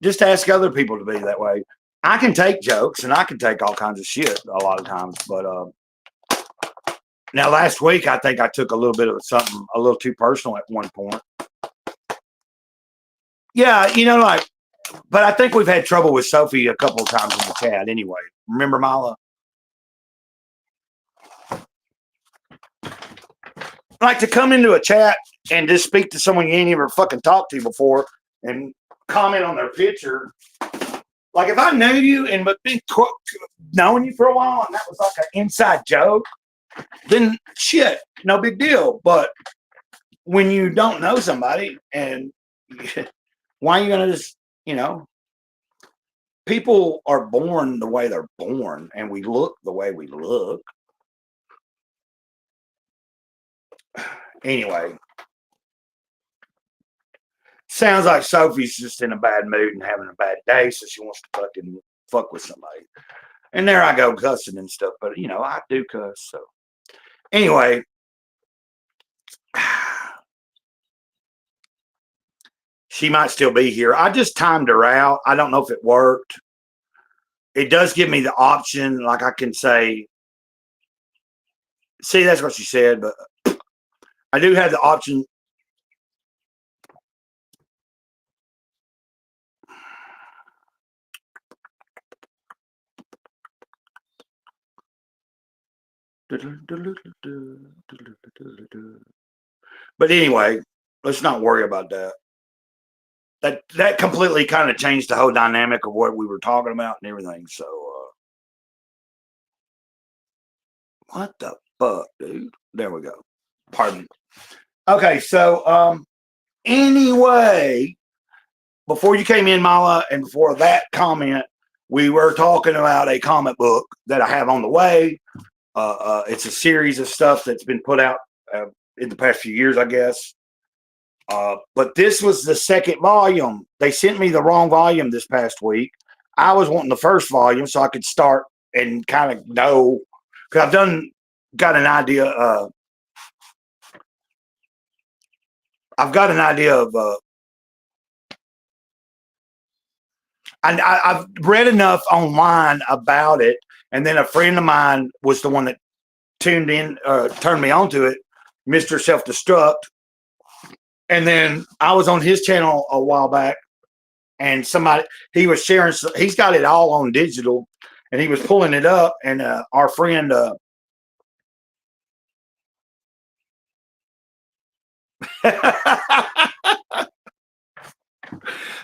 just ask other people to be that way. I can take jokes and I can take all kinds of shit a lot of times, but now last week I think I took a little bit of something a little too personal at one point. Yeah, but I think we've had trouble with Sophie a couple of times in the chat anyway. Remember, Mila? Like to come into a chat and just speak to someone you ain't ever fucking talked to before and comment on their picture. Like if I knew you and been knowing you for a while and that was like an inside joke, then shit, no big deal. But when you don't know somebody and Why are you going to just, people are born the way they're born, and we look the way we look. Anyway, sounds like Sophie's just in a bad mood and having a bad day, so she wants to fucking fuck with somebody. And there I go cussing and stuff, but I do cuss. So anyway, she might still be here. I just timed her out. I don't know if it worked. It does give me the option, like I can say, see, that's what she said, but I do have the option. But anyway, let's not worry about that. That completely kind of changed the whole dynamic of what we were talking about and everything. So, what the fuck, dude? There we go. Pardon me. Okay, so anyway, before you came in, Mala, and before that comment, we were talking about a comic book that I have on the way. It's a series of stuff that's been put out in the past few years, I guess. But this was the second volume. They sent me the wrong volume this past week. I was wanting the first volume so I could start and kind of know, because I've got an idea. I've got an idea of. I've read enough online about it, and then a friend of mine was the one that turned me onto it, Mr. Self-Destruct. And then I was on his channel a while back, and he was sharing, he's got it all on digital, and he was pulling it up, and our friend,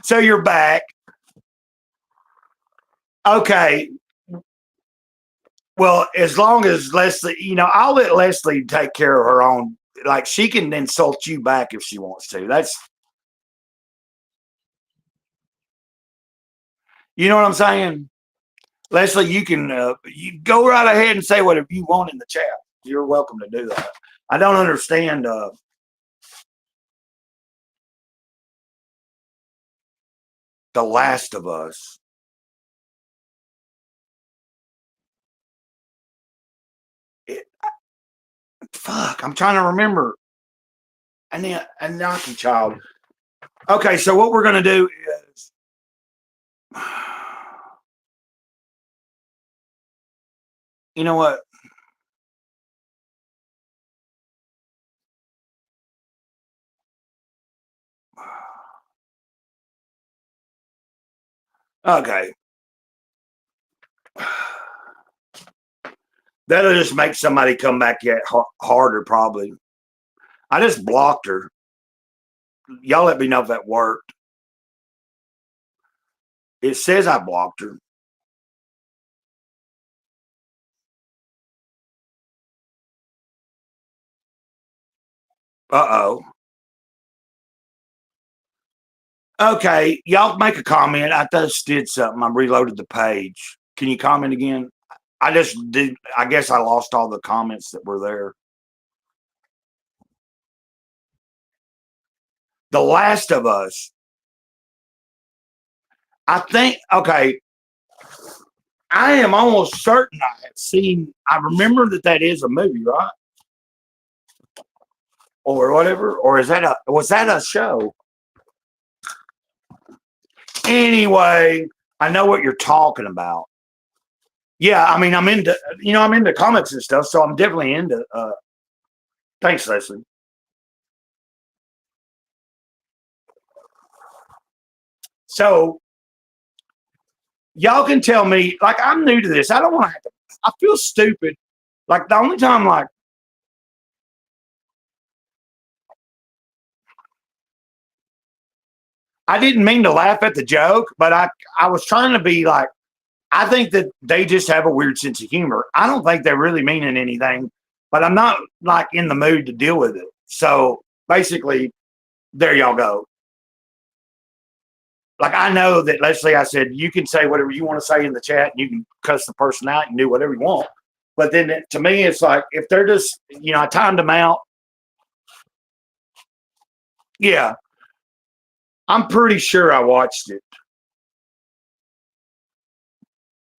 so you're back. Okay. Well, as long as Leslie, I'll let Leslie take care of her own. Like, she can insult you back if she wants to. You know what I'm saying? Leslie, you can you go right ahead and say whatever you want in the chat. You're welcome to do that. I don't understand. The Last of Us. Fuck, I'm trying to remember. And then a Naki Child. Okay, so what we're gonna do is, you know what? Okay. That'll just make somebody come back yet harder, probably. I just blocked her. Y'all let me know if that worked. It says I blocked her. Uh-oh. Okay, y'all make a comment. I just did something. I reloaded the page. Can you comment again? I just did. I guess I lost all the comments that were there. The Last of Us. I think, okay, I am almost certain I have seen, I remember that is a movie, right? Or whatever. Or was that a show? Anyway, I know what you're talking about. Yeah, I mean, I'm into comics and stuff, so I'm definitely into, thanks, Leslie. So, y'all can tell me, like, I'm new to this. I don't want to have to, I feel stupid. Like, the only time, like, I didn't mean to laugh at the joke, but I was trying to be like, I think that they just have a weird sense of humor. I don't think they're really meaning anything, but I'm not like in the mood to deal with it. So basically, there y'all go. like I know that, let's say I said, you can say whatever you want to say in the chat and you can cuss the person out and do whatever you want. But then to me, it's like, if they're just, I timed them out. Yeah. I'm pretty sure I watched it.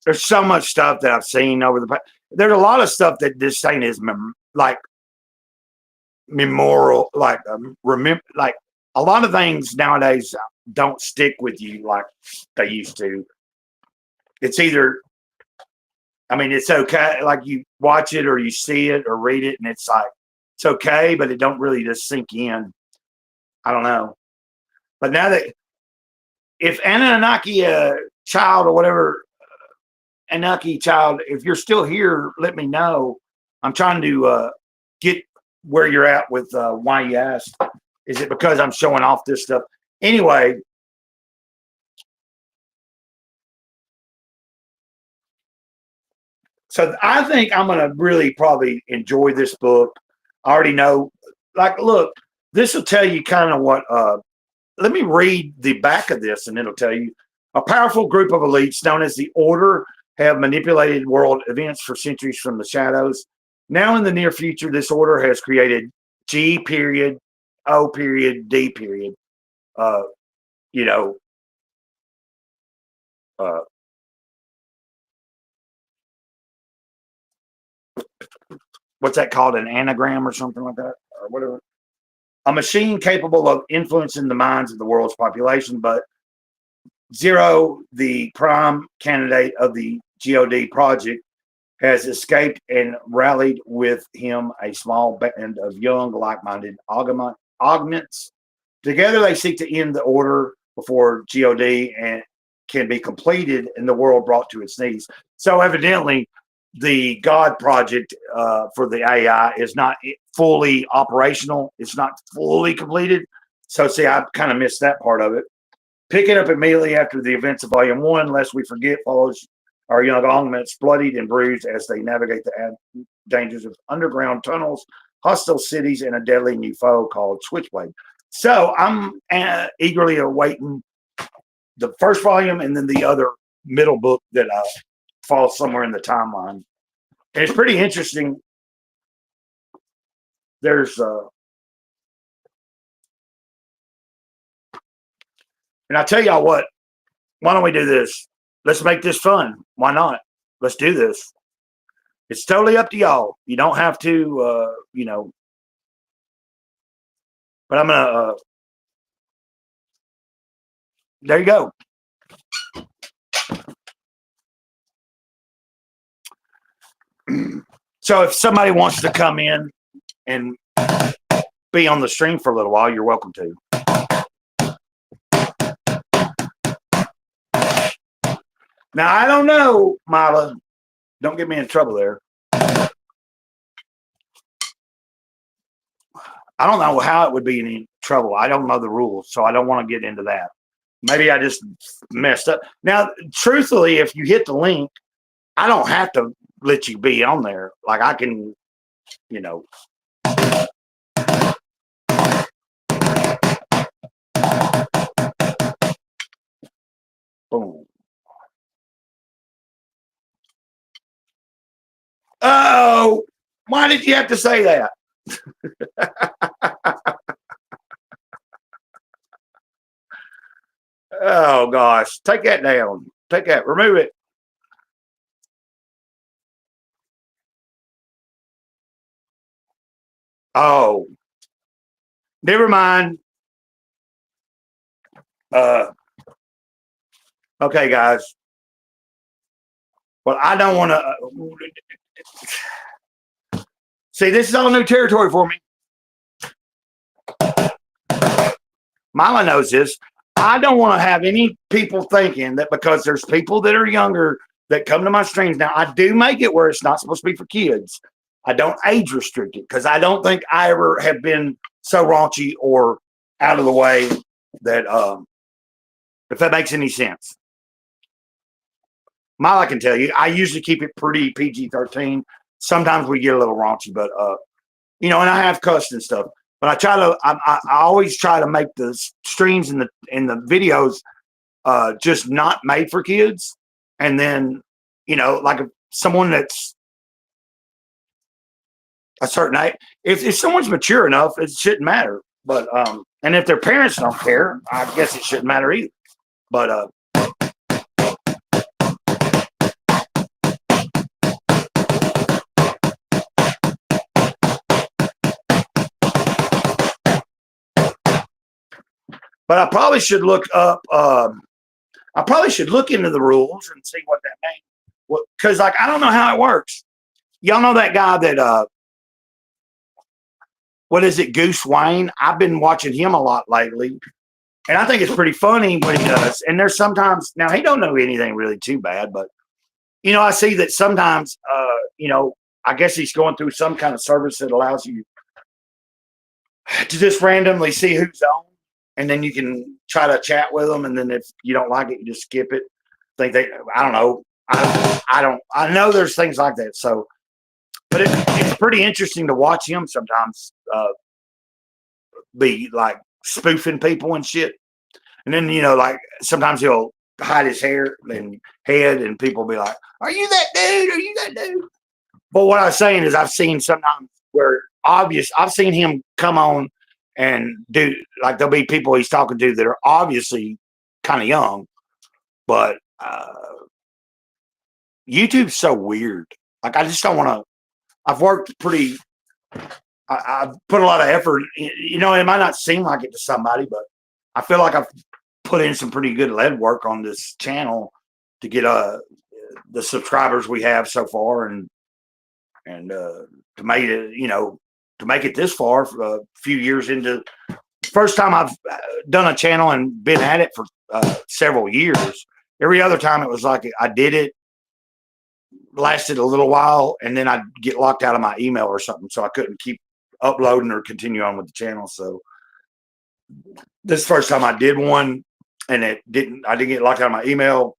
There's so much stuff that I've seen over the past. There's a lot of stuff that this ain't is like memorial, like remember, like a lot of things nowadays don't stick with you like they used to. It's either, I mean, it's okay, like you watch it or you see it or read it, and it's like it's okay, but it don't really just sink in. I don't know. But now that if Anunnaki child or whatever, Anunnaki child, if you're still here, let me know. I'm trying to get where you're at with why you asked. Is it because I'm showing off this stuff? Anyway, so I think I'm going to really probably enjoy this book. I already know. Like, look, this will tell you kind of what. Let me read the back of this, and it'll tell you. A powerful group of elites known as the Order have manipulated world events for centuries from the shadows. Now, in the near future, this order has created G period, O period, D period. What's that called? An anagram or something like that, or whatever. A machine capable of influencing the minds of the world's population, but Zero, the prime candidate of the GOD project, has escaped and rallied with him a small band of young, like-minded augments. Together, they seek to end the order before GOD and can be completed and the world brought to its knees. So evidently, the God project for the AI is not fully operational. It's not fully completed. So see, I kind of missed that part of it. Picking up immediately after the events of Volume 1, lest we forget, follows our young augments, bloodied and bruised as they navigate the dangers of underground tunnels, hostile cities, and a deadly new foe called Switchblade. So I'm eagerly awaiting the first volume and then the other middle book that falls somewhere in the timeline. And it's pretty interesting. There's and I tell y'all what, why don't we do this? Let's make this fun. Why not? Let's do this. It's totally up to y'all. You don't have to, but I'm going to, there you go. So if somebody wants to come in and be on the stream for a little while, you're welcome to. Now, I don't know, Mila. Don't get me in trouble there. I don't know how it would be any trouble. I don't know the rules, so I don't want to get into that. Maybe I just messed up. Now, truthfully, if you hit the link, I don't have to let you be on there. Like I can, boom. Oh, why did you have to say that? Oh, gosh. Take that down. Take that. Remove it. Oh, never mind. Okay, guys. Well, I don't want to. See, this is all new territory for me. Mama knows this. I don't want to have any people thinking that because there's people that are younger that come to my streams now. I do make it where it's not supposed to be for kids. I don't age restrict it because I don't think I ever have been so raunchy or out of the way that if that makes any sense. Mila can tell you, I usually keep it pretty PG-13. Sometimes we get a little raunchy, but and I have cussed and stuff. But I always try to make the streams and the videos just not made for kids. And then, like someone that's a certain age, if someone's mature enough, it shouldn't matter. But and if their parents don't care, I guess it shouldn't matter either. But I probably should look up. I probably should look into the rules and see what that means. Well, because like I don't know how it works. Y'all know that guy that what is it, Goose Wayne? I've been watching him a lot lately, and I think it's pretty funny what he does. And there's sometimes now he don't know anything really too bad, but I see that sometimes I guess he's going through some kind of service that allows you to just randomly see who's on, and then you can try to chat with them. And then if you don't like it, you just skip it. I don't know. I know there's things like that. So, but it's pretty interesting to watch him sometimes be like spoofing people and shit. And then, like sometimes he'll hide his hair and head, and people be like, "Are you that dude? Are you that dude?" But what I was saying is, I've seen sometimes where I've seen him come on and do like there'll be people he's talking to that are obviously kind of young, but YouTube's so weird. Like I just don't want to. I've worked pretty. I've put a lot of effort. It might not seem like it to somebody, but I feel like I've put in some pretty good lead work on this channel to get the subscribers we have so far, and to make it, to make it this far for a few years into. First time I've done a channel and been at it for several years. Every other time it was like I did it, lasted a little while, and then I'd get locked out of my email or something, so I couldn't keep uploading or continue on with the channel. So this first time I did one, and I didn't get locked out of my email,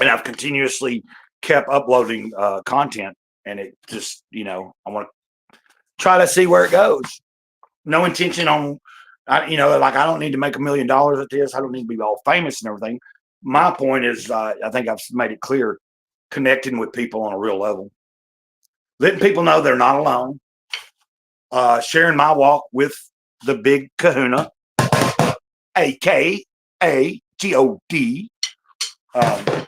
and I've continuously kept uploading content, and it just, I want to try to see where it goes. No intention on, like I don't need to make $1 million at this. I don't need to be all famous and everything. My point is, I think I've made it clear, connecting with people on a real level, letting people know they're not alone, sharing my walk with the big kahuna, a.k.a. G-O-D, and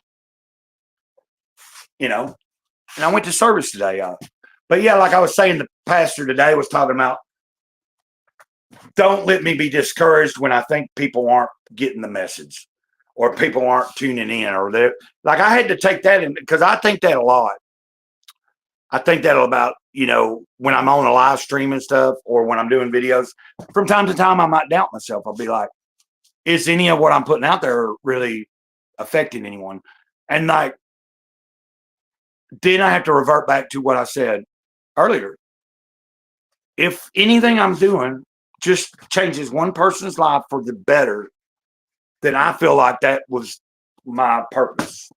I went to service today. But yeah, like I was saying, the pastor today was talking about, don't let me be discouraged when I think people aren't getting the message or people aren't tuning in, or they're like, I had to take that in because I think that a lot. I think that about, when I'm on a live stream and stuff, or when I'm doing videos, from time to time, I might doubt myself. I'll be like, is any of what I'm putting out there really affecting anyone? And like, then I have to revert back to what I said earlier. If anything I'm doing just changes one person's life for the better, then I feel like that was my purpose.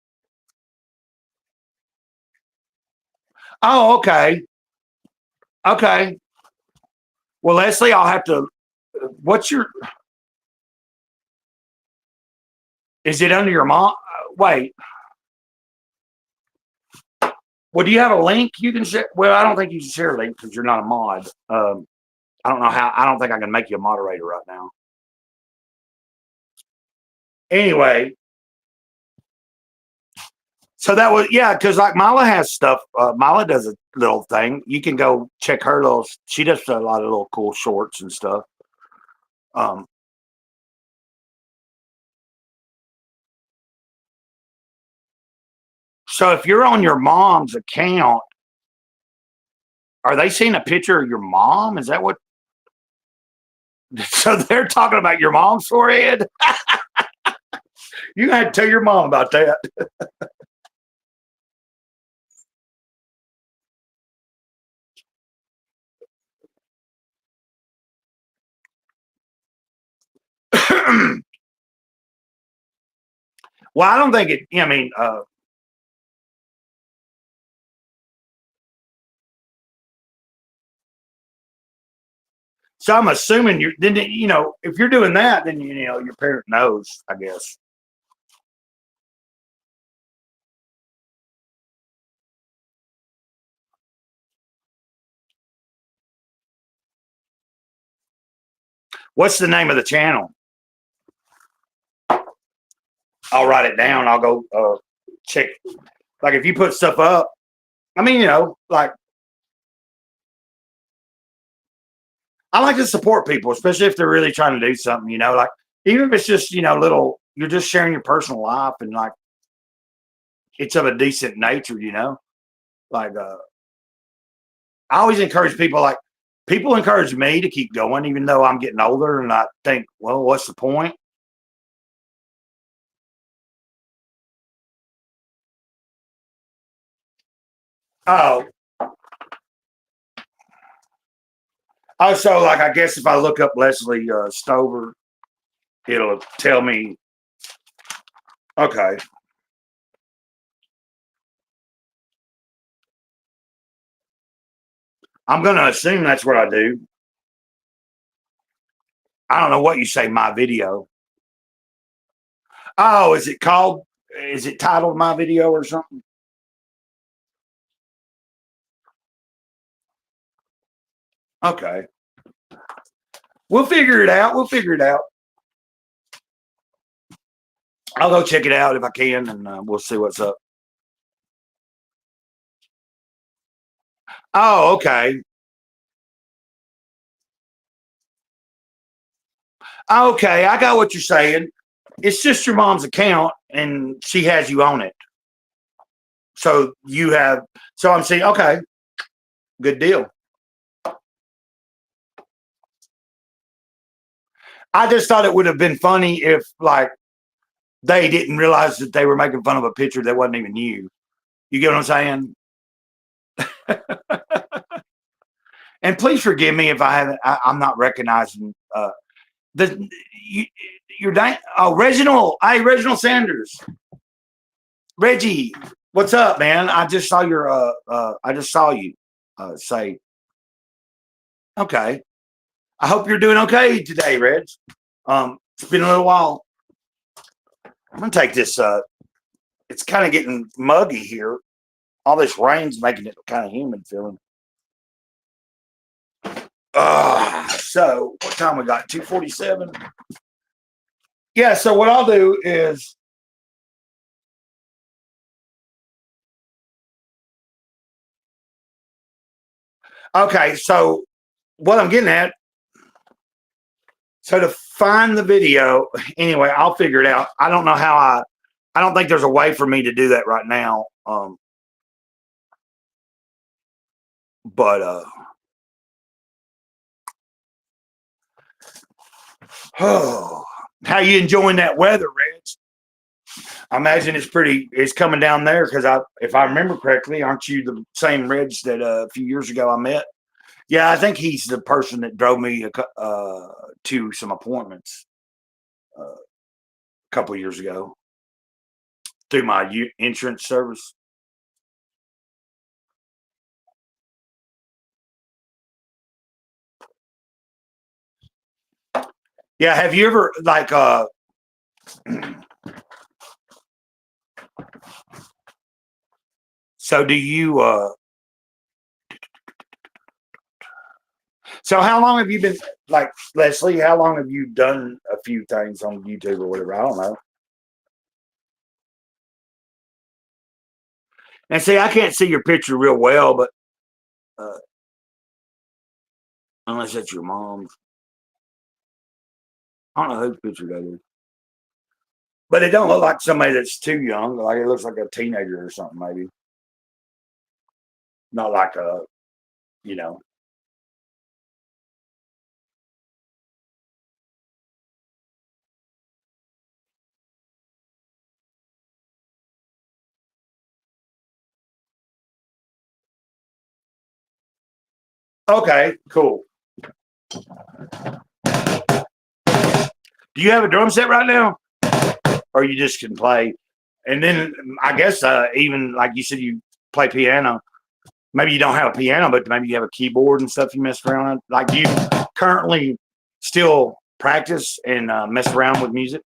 Oh, okay. Okay. Well, Leslie, I'll have to. Is it under your mom? Wait. Well, do you have a link you can share? Well, I don't think you can share a link because you're not a mod. I don't know how. I don't think I can make you a moderator right now. Anyway, so that was, yeah, because like Mila has stuff. Mila does a little thing. You can go check her little. She does a lot of little cool shorts and stuff. So if you're on your mom's account, are they seeing a picture of your mom? Is that what? So they're talking about your mom's forehead? You had to tell your mom about that. Well, I don't think it, so I'm assuming then, if you're doing that, then, your parent knows, I guess. What's the name of the channel? I'll write it down. I'll go check. Like if you put stuff up, I mean, like I like to support people, especially if they're really trying to do something, like even if it's just, little, you're just sharing your personal life and like it's of a decent nature, like, I always encourage people, like people encourage me to keep going, even though I'm getting older. And I think, well, what's the point? Oh, so like, I guess if I look up Leslie Stover, it'll tell me. Okay. I'm going to assume that's what I do. I don't know what you say, my video. Oh, is it titled my video or something? Okay. We'll figure it out. I'll go check it out if I can, and we'll see what's up. Oh, okay. Okay, I got what you're saying. It's just your mom's account, and she has you on it. So I'm saying, okay, good deal. I just thought it would have been funny if, like, they didn't realize that they were making fun of a picture that wasn't even you. You get what I'm saying? And please forgive me if I'm not recognizing Reginald. Hey, Reginald Sanders. Reggie, what's up, man? I just saw you say. Okay. I hope you're doing okay today, Reg. It's been a little while. I'm gonna take this. It's kind of getting muggy here. All this rain's making it kind of humid feeling. So what time we got? 2:47. Yeah. So what I'll do is. Okay. So what I'm getting at. So to find the video, anyway, I'll figure it out. I don't know how I don't think there's a way for me to do that right now. But oh, how you enjoying that weather, Reg? I imagine it's coming down there because if I remember correctly, aren't you the same Reg that a few years ago I met? Yeah, I think he's the person that drove me to some appointments a couple of years ago through my insurance service. Yeah, have you ever like so do you so how long have you been, like, Leslie, how long have you done a few things on YouTube or whatever? I don't know. And see, I can't see your picture real well, but unless that's your mom's. I don't know whose picture that is. But it don't look like somebody that's too young. Like it looks like a teenager or something, maybe. Not like a, you know. Okay, cool. Do you have a drum set right now? Or you just can play? And then I guess even like you said, you play piano. Maybe you don't have a piano, but maybe you have a keyboard and stuff you mess around. Like, do you currently still practice and mess around with music?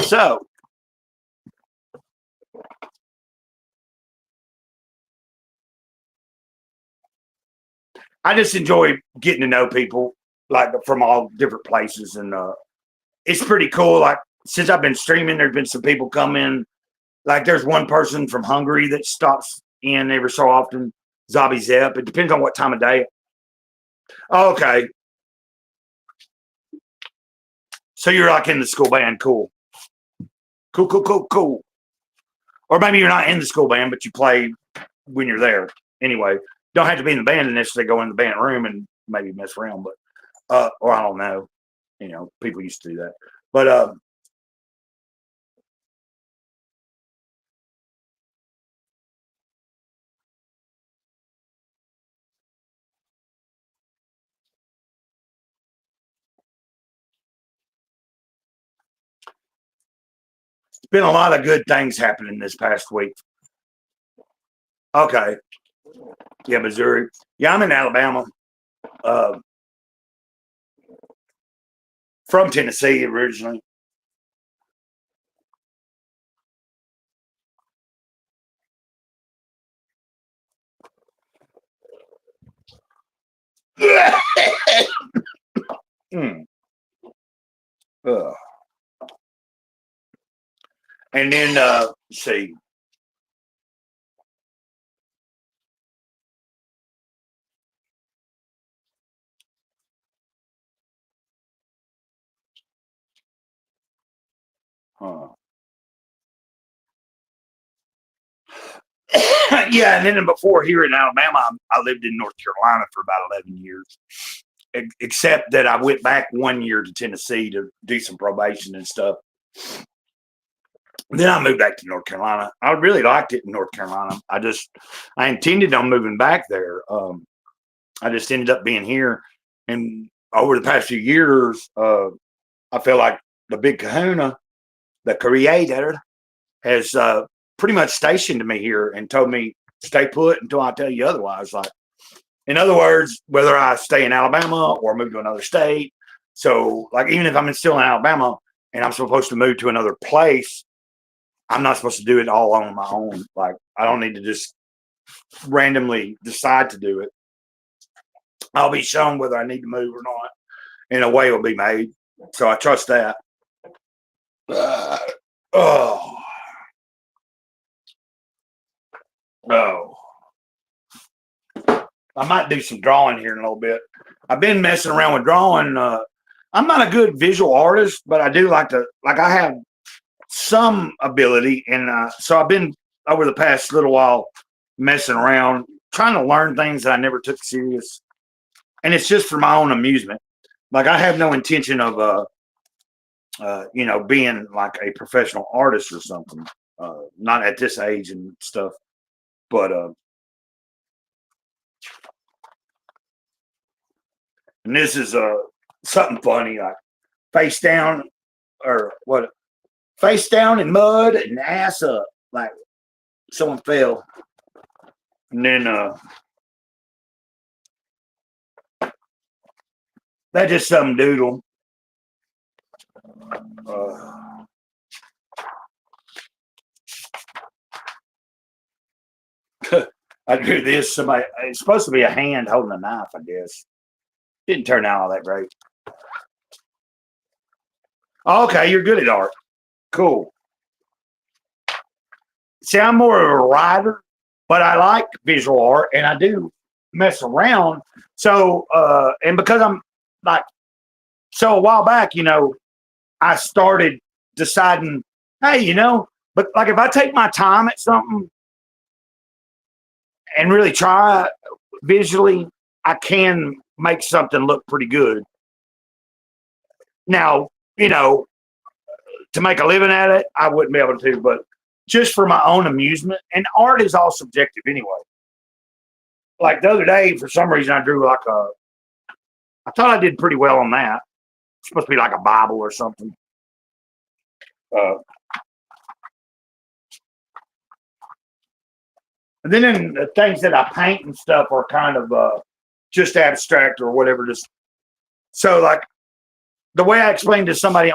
So, I just enjoy getting to know people like from all different places, and it's pretty cool. Like since I've been streaming, there's been some people come in. Like there's one person from Hungary that stops in every so often. Zabi Zep. It depends on what time of day. Oh, okay. So you're like in the school band. Cool. Cool. Or maybe you're not in the school band, but you play when you're there. Anyway, don't have to be in the band unless they go in the band room and maybe mess around. But or I don't know. You know, people used to do that. But it's been a lot of good things happening this past week. Okay. Yeah, Missouri. Yeah, I'm in Alabama. Uh, from Tennessee originally. mm. And then let's see. Huh. Yeah, and then before here in Alabama, I lived in North Carolina for about 11 years. Except that I went back 1 year to Tennessee to do some probation and stuff. Then I moved back to North Carolina. I really liked it in North Carolina. I intended on moving back there. I just ended up being here, and over the past few years, I feel like the big Kahuna, the creator, has pretty much stationed me here and told me stay put until I tell you otherwise. Like, in other words, whether I stay in Alabama or move to another state. So, like, even if I'm still in Alabama and I'm supposed to move to another place, I'm not supposed to do it all on my own. Like, I don't need to just randomly decide to do it. I'll be shown whether I need to move or not, and a way will be made. So I trust that. Oh. I might do some drawing here in a little bit. I've been messing around with drawing. I'm not a good visual artist, but I do like to, like, I have some ability. And so I've been over the past little while messing around, trying to learn things that I never took serious. And it's just for my own amusement. Like, I have no intention of, being like a professional artist or something. Not at this age and stuff. But, and this is something funny, like face down or what? Face down in mud and ass up, like someone fell. And then that's just some doodle. I drew this. Somebody, it's supposed to be a hand holding a knife, I guess. Didn't turn out all that great. Okay, you're good at art. Cool. See, I'm more of a writer, but I like visual art and I do mess around. So, and because I'm like, so a while back, I started deciding, hey, but like if I take my time at something and really try visually, I can make something look pretty good. Now, to make a living at it, I wouldn't be able to, but just for my own amusement. And art is all subjective anyway. Like the other day, for some reason, I drew I thought I did pretty well on that. It's supposed to be like a Bible or something. And then the things that I paint and stuff are kind of just abstract or whatever. Just so like the way I explained to somebody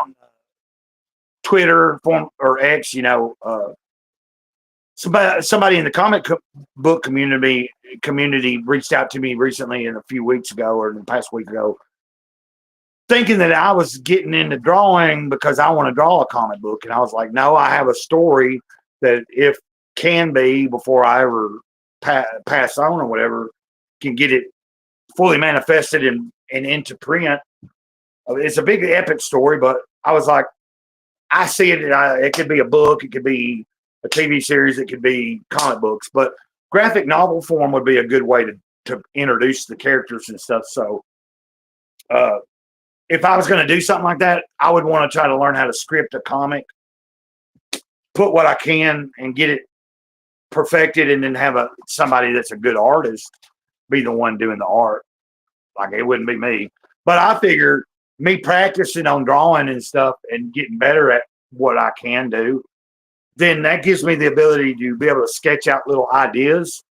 Twitter or X, somebody in the comic book community reached out to me recently, and a few weeks ago, or in the past week ago, thinking that I was getting into drawing because I want to draw a comic book. And I was like, no, I have a story that if can be before I ever pass on or whatever, can get it fully manifested and into print. It's a big epic story, but I was like, I see it. It could be a book. It could be a TV series. It could be comic books, but graphic novel form would be a good way to introduce the characters and stuff. So, if I was going to do something like that, I would want to try to learn how to script a comic, put what I can and get it perfected, and then have somebody that's a good artist be the one doing the art. Like, it wouldn't be me. But I figure me practicing on drawing and stuff and getting better at what I can do, then that gives me the ability to be able to sketch out little ideas.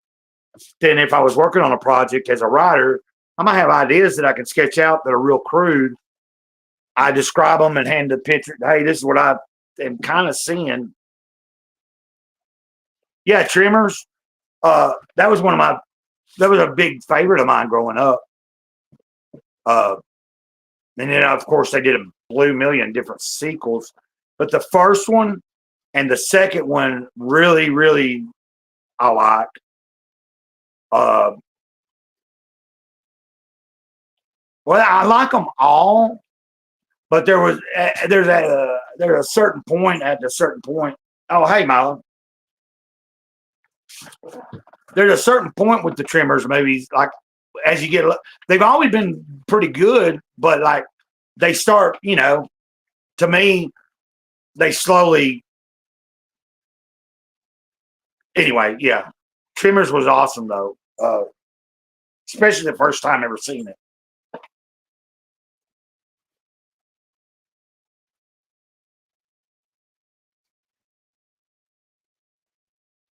Then if I was working on a project as a writer, I might have ideas that I can sketch out that are real crude. I describe them and hand the picture. Hey, this is what I am kind of seeing. Yeah, trimmers. That was a big favorite of mine growing up. And then, of course, they did a blue million different sequels. But the first one and the second one really, really I like. Well, I like them all. But there's a certain point. Oh, hey, Milo. There's a certain point with the trimmers movies, like as you get, they've always been pretty good, but like they start, to me, they slowly. Anyway, yeah, Trimmers was awesome though, especially the first time ever seen it.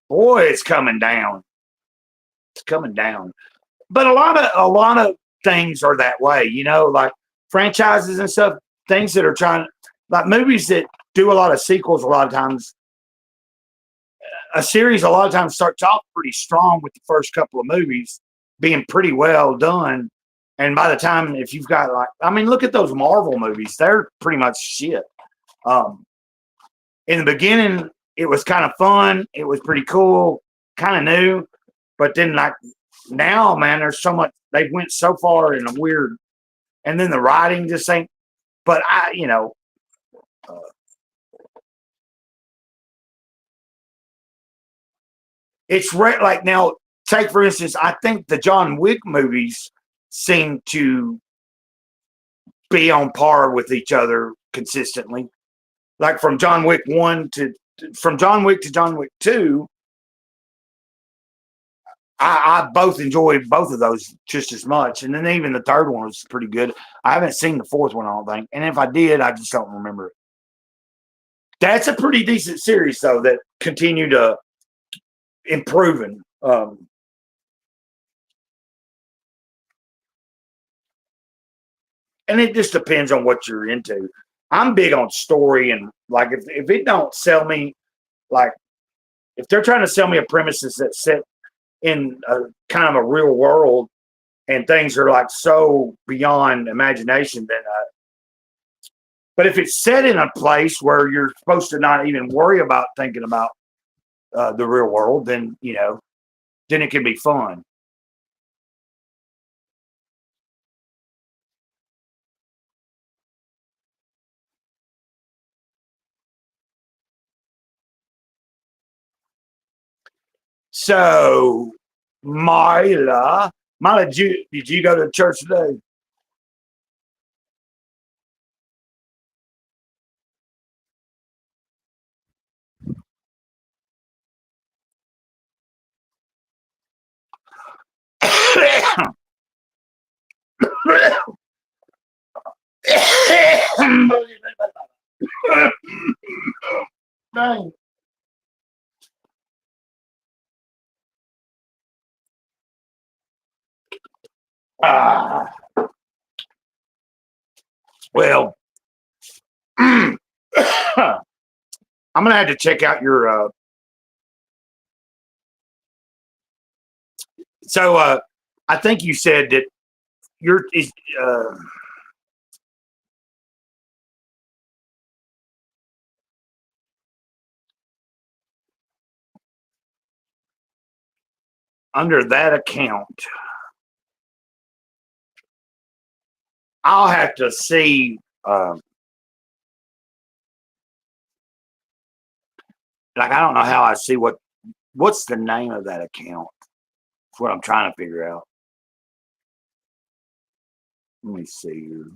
Boy, it's coming down. It's coming down. But a lot of things are that way, like franchises and stuff. Things that are trying, like movies that do a lot of sequels. A lot of times, a series a lot of times starts off pretty strong with the first couple of movies being pretty well done, and by the time, if you've got look at those Marvel movies. They're pretty much shit. In the beginning, it was kind of fun. It was pretty cool, kind of new. But then, like now, man, there's so much. They went so far in a weird, and then the writing just ain't. But it's like now. Take for instance, I think the John Wick movies seem to be on par with each other consistently. Like from John Wick John Wick to John Wick 2, I both enjoyed both of those just as much. And then even the third one was pretty good. I haven't seen the fourth one, I don't think. And if I did, I just don't remember it. That's a pretty decent series, though, that continued to improving. And it just depends on what you're into. I'm big on story, and like if it don't sell me, like if they're trying to sell me a premises that's set in a kind of a real world and things are like so beyond imagination, then but if it's set in a place where you're supposed to not even worry about thinking about the real world, then then it can be fun. So, Mila, did you go to church today? Dang. Ah, well, I'm gonna have to check out your. So I think you said that your is under that account. I'll have to see. Like I don't know how I see what's the name of that account. That's what I'm trying to figure out. Let me see here.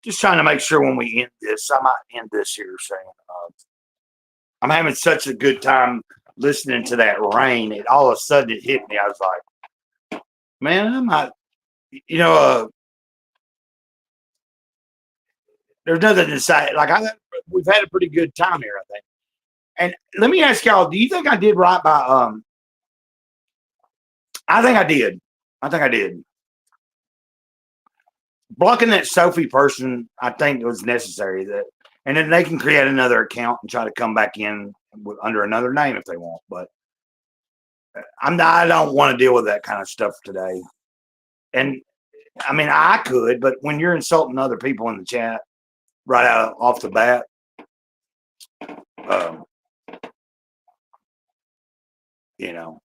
Just trying to make sure when we end this, I might end this here saying, I'm having such a good time listening to that rain. It all of a sudden it hit me. I was like, man, I'm not, you know, there's nothing to say. Like we've had a pretty good time here, I think. And let me ask y'all, do you think I did right by I think I did. I think I did. Blocking that Sophie person, I think was necessary. That, and then they can create another account and try to come back in under another name if they want. But I don't want to deal with that kind of stuff today. And I mean, I could, but when you're insulting other people in the chat right out off the bat, um, you know,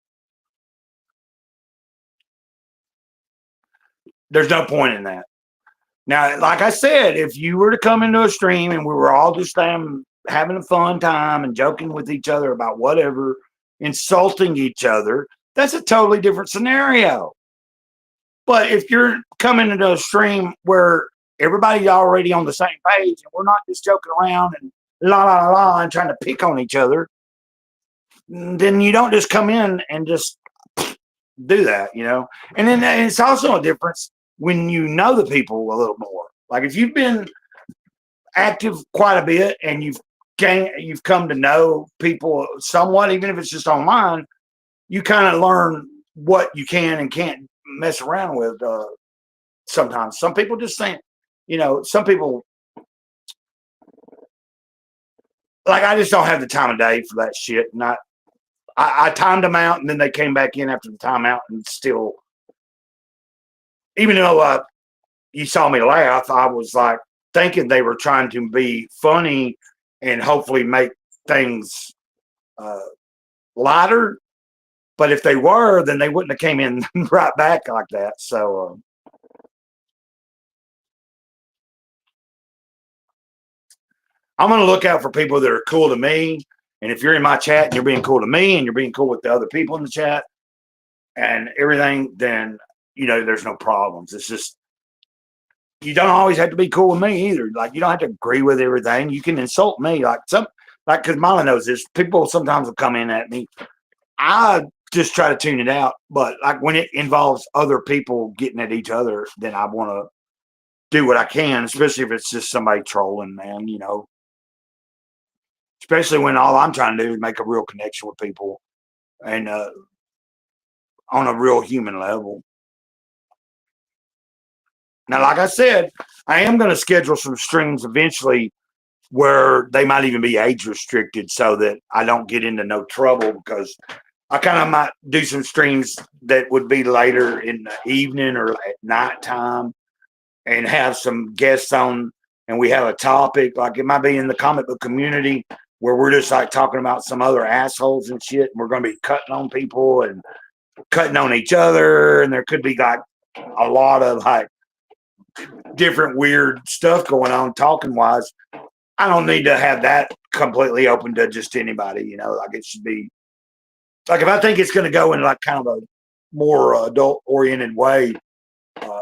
there's no point in that. Now, like I said, if you were to come into a stream and we were all just having a fun time and joking with each other about whatever, insulting each other, that's a totally different scenario. But if you're coming into a stream where everybody's already on the same page and we're not just joking around and la la la and trying to pick on each other, then you don't just come in and just do that, you know. And then it's also a difference when you know the people a little more. Like if you've been active quite a bit and you've come to know people somewhat, even if it's just online, you kind of learn what you can and can't mess around with. Sometimes some people just think, you know, some people like I just don't have the time of day for that shit. And I timed them out and then they came back in after the timeout and still, even though you saw me laugh, I was like thinking they were trying to be funny and hopefully make things lighter. But if they were, then they wouldn't have came in right back like that. So I'm going to look out for people that are cool to me. And if you're in my chat and you're being cool to me and you're being cool with the other people in the chat and everything, then, you know, there's no problems. It's just, you don't always have to be cool with me either. Like, you don't have to agree with everything. You can insult me. Because Mala knows this. People sometimes will come in at me. I just try to tune it out. But like when it involves other people getting at each other, then I want to do what I can, especially if it's just somebody trolling, man, you know. Especially when all I'm trying to do is make a real connection with people and on a real human level. Now, like I said, I am going to schedule some streams eventually where they might even be age restricted so that I don't get into no trouble, because I kind of might do some streams that would be later in the evening or at nighttime and have some guests on, and we have a topic. Like it might be in the comic book community where we're just like talking about some other assholes and shit. And we're going to be cutting on people and cutting on each other. And there could be like a lot of like different weird stuff going on talking wise. I don't need to have that completely open to just anybody, you know, like it should be like, if I think it's going to go in like kind of a more adult oriented way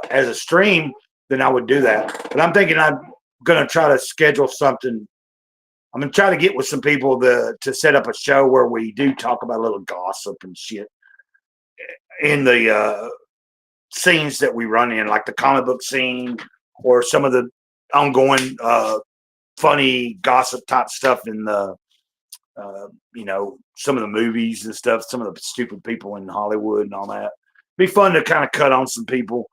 as a stream, then I would do that. But I'm thinking I'm going to try to schedule something. I'm going to try to get with some people to set up a show where we do talk about a little gossip and shit in the scenes that we run in, like the comic book scene or some of the ongoing funny gossip type stuff in the, you know, some of the movies and stuff, some of the stupid people in Hollywood and all that. Be fun to kind of cut on some people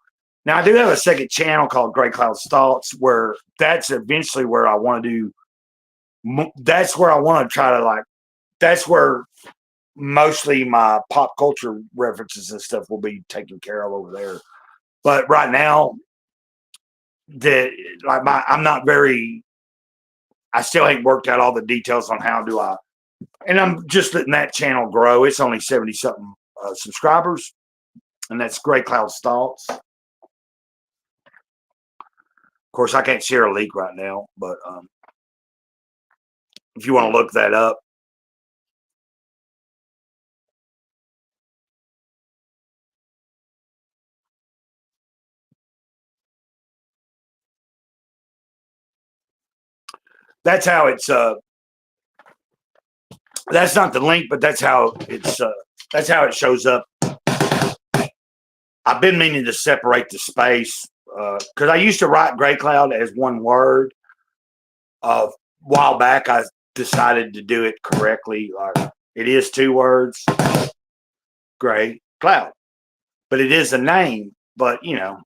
Now I do have a second channel called Grey Cloud's Thoughts, where that's eventually where I want to do. That's where I want to try to like. That's where mostly my pop culture references and stuff will be taken care of over there. But right now, I'm not very. I still ain't worked out all the details on how do I, and I'm just letting that channel grow. It's only 70 something subscribers, and that's Grey Cloud's Thoughts. Of course, I can't share a link right now, but if you want to look that up. That's how it's that's not the link, but that's how it shows up. I've been meaning to separate the space because I used to write Grey Cloud as one word. A while back, I decided to do it correctly. It is 2 words, Grey Cloud, but it is a name. But you know,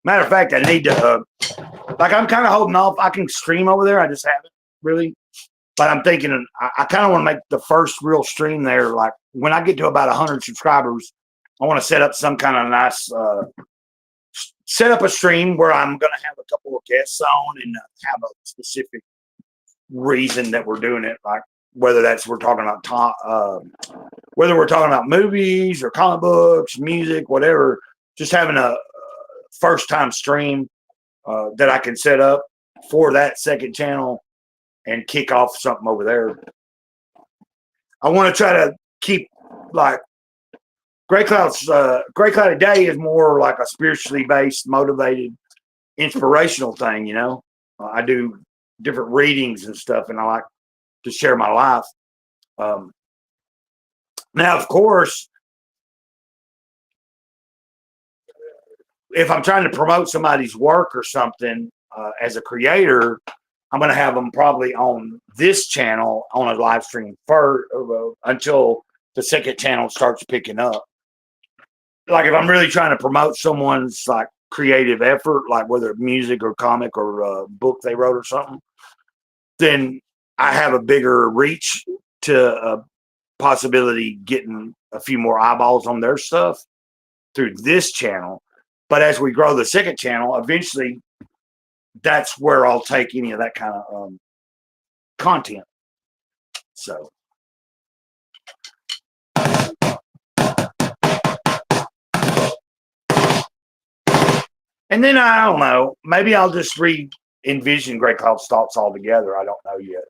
matter of fact, I need to. I'm kind of holding off. I can stream over there. I just haven't really. But I'm thinking I kind of want to make the first real stream there. Like when I get to about 100 subscribers, I want to set up some kind of nice, set up a stream where I'm going to have a couple of guests on and have a specific reason that we're doing it. Like whether that's we're talking about whether we're talking about movies or comic books, music, whatever. Just having a first time stream that I can set up for that second channel and kick off something over there. I want to try to keep like Grey Cloudy Day is more like a spiritually based, motivated, inspirational thing. You know, I do different readings and stuff, and I like to share my life. Now, of course, if I'm trying to promote somebody's work or something as a creator, I'm going to have them probably on this channel on a live stream first until the second channel starts picking up. Like if I'm really trying to promote someone's like creative effort, like whether music or comic or a book they wrote or something, then I have a bigger reach to a possibility getting a few more eyeballs on their stuff through this channel. But as we grow the second channel, eventually that's where I'll take any of that kind of content. So. And then I don't know, maybe I'll just re-envision Grey Cloud's Thoughts altogether. I don't know yet.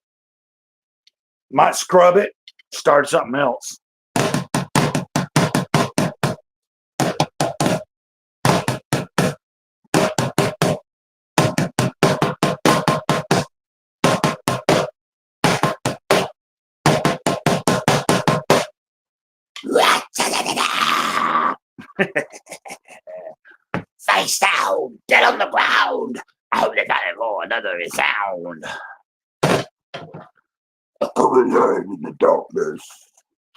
Might scrub it, start something else. Face down, dead on the ground. Only got it for another sound. Coming in the darkness.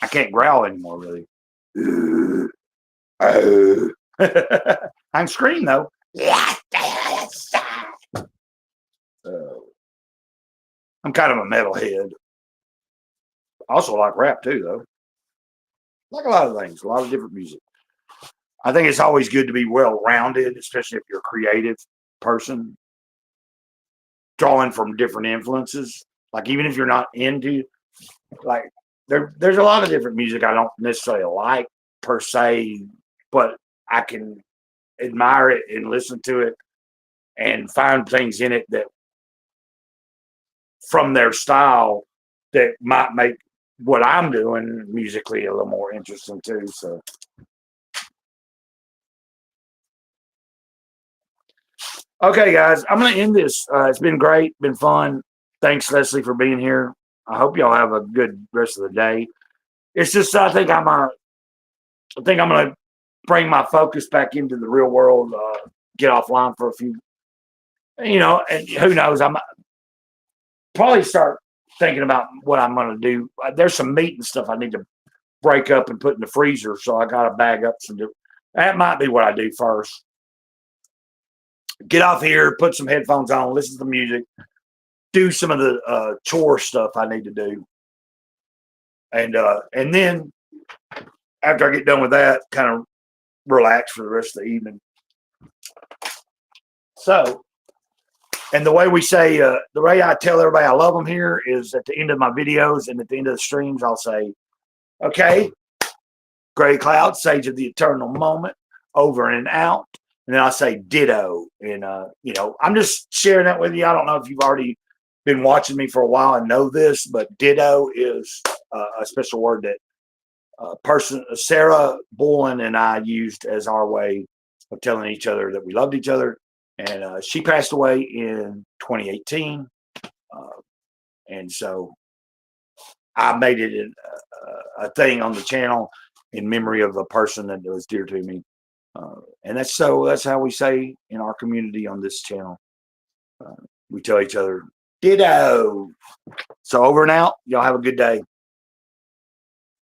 I can't growl anymore, really. I'm screaming though. I'm kind of a metalhead. I also like rap too, though. Like a lot of things, a lot of different music. I think it's always good to be well-rounded, especially if you're a creative person, drawing from different influences. Like even if you're not into, like there's a lot of different music I don't necessarily like per se, but I can admire it and listen to it and find things in it that from their style that might make what I'm doing musically a little more interesting too. So. Okay, guys, I'm going to end this. It's been great, been fun. Thanks, Leslie, for being here. I hope y'all have a good rest of the day. It's just I think I'm going to bring my focus back into the real world. Get offline for a few, and who knows? I'm probably start thinking about what I'm going to do. There's some meat and stuff I need to break up and put in the freezer. So I got to bag up some. That might be what I do first. Get off here, put some headphones on, listen to the music, do some of the chore stuff I need to do. And then after I get done with that, kind of relax for the rest of the evening. So, and the way we say, the way I tell everybody I love them here is at the end of my videos and at the end of the streams, I'll say, okay, gray cloud, sage of the eternal moment, over and out. And then I'll say ditto. And, you know, I'm just sharing that with you. I don't know if you've already been watching me for a while and know this, but ditto is a special word that Sarah Bullen and I used as our way of telling each other that we loved each other. And she passed away in 2018. And so I made it a thing on the channel in memory of a person that was dear to me. And that's how we say in our community on this channel. We tell each other, ditto. So over and out. Y'all have a good day.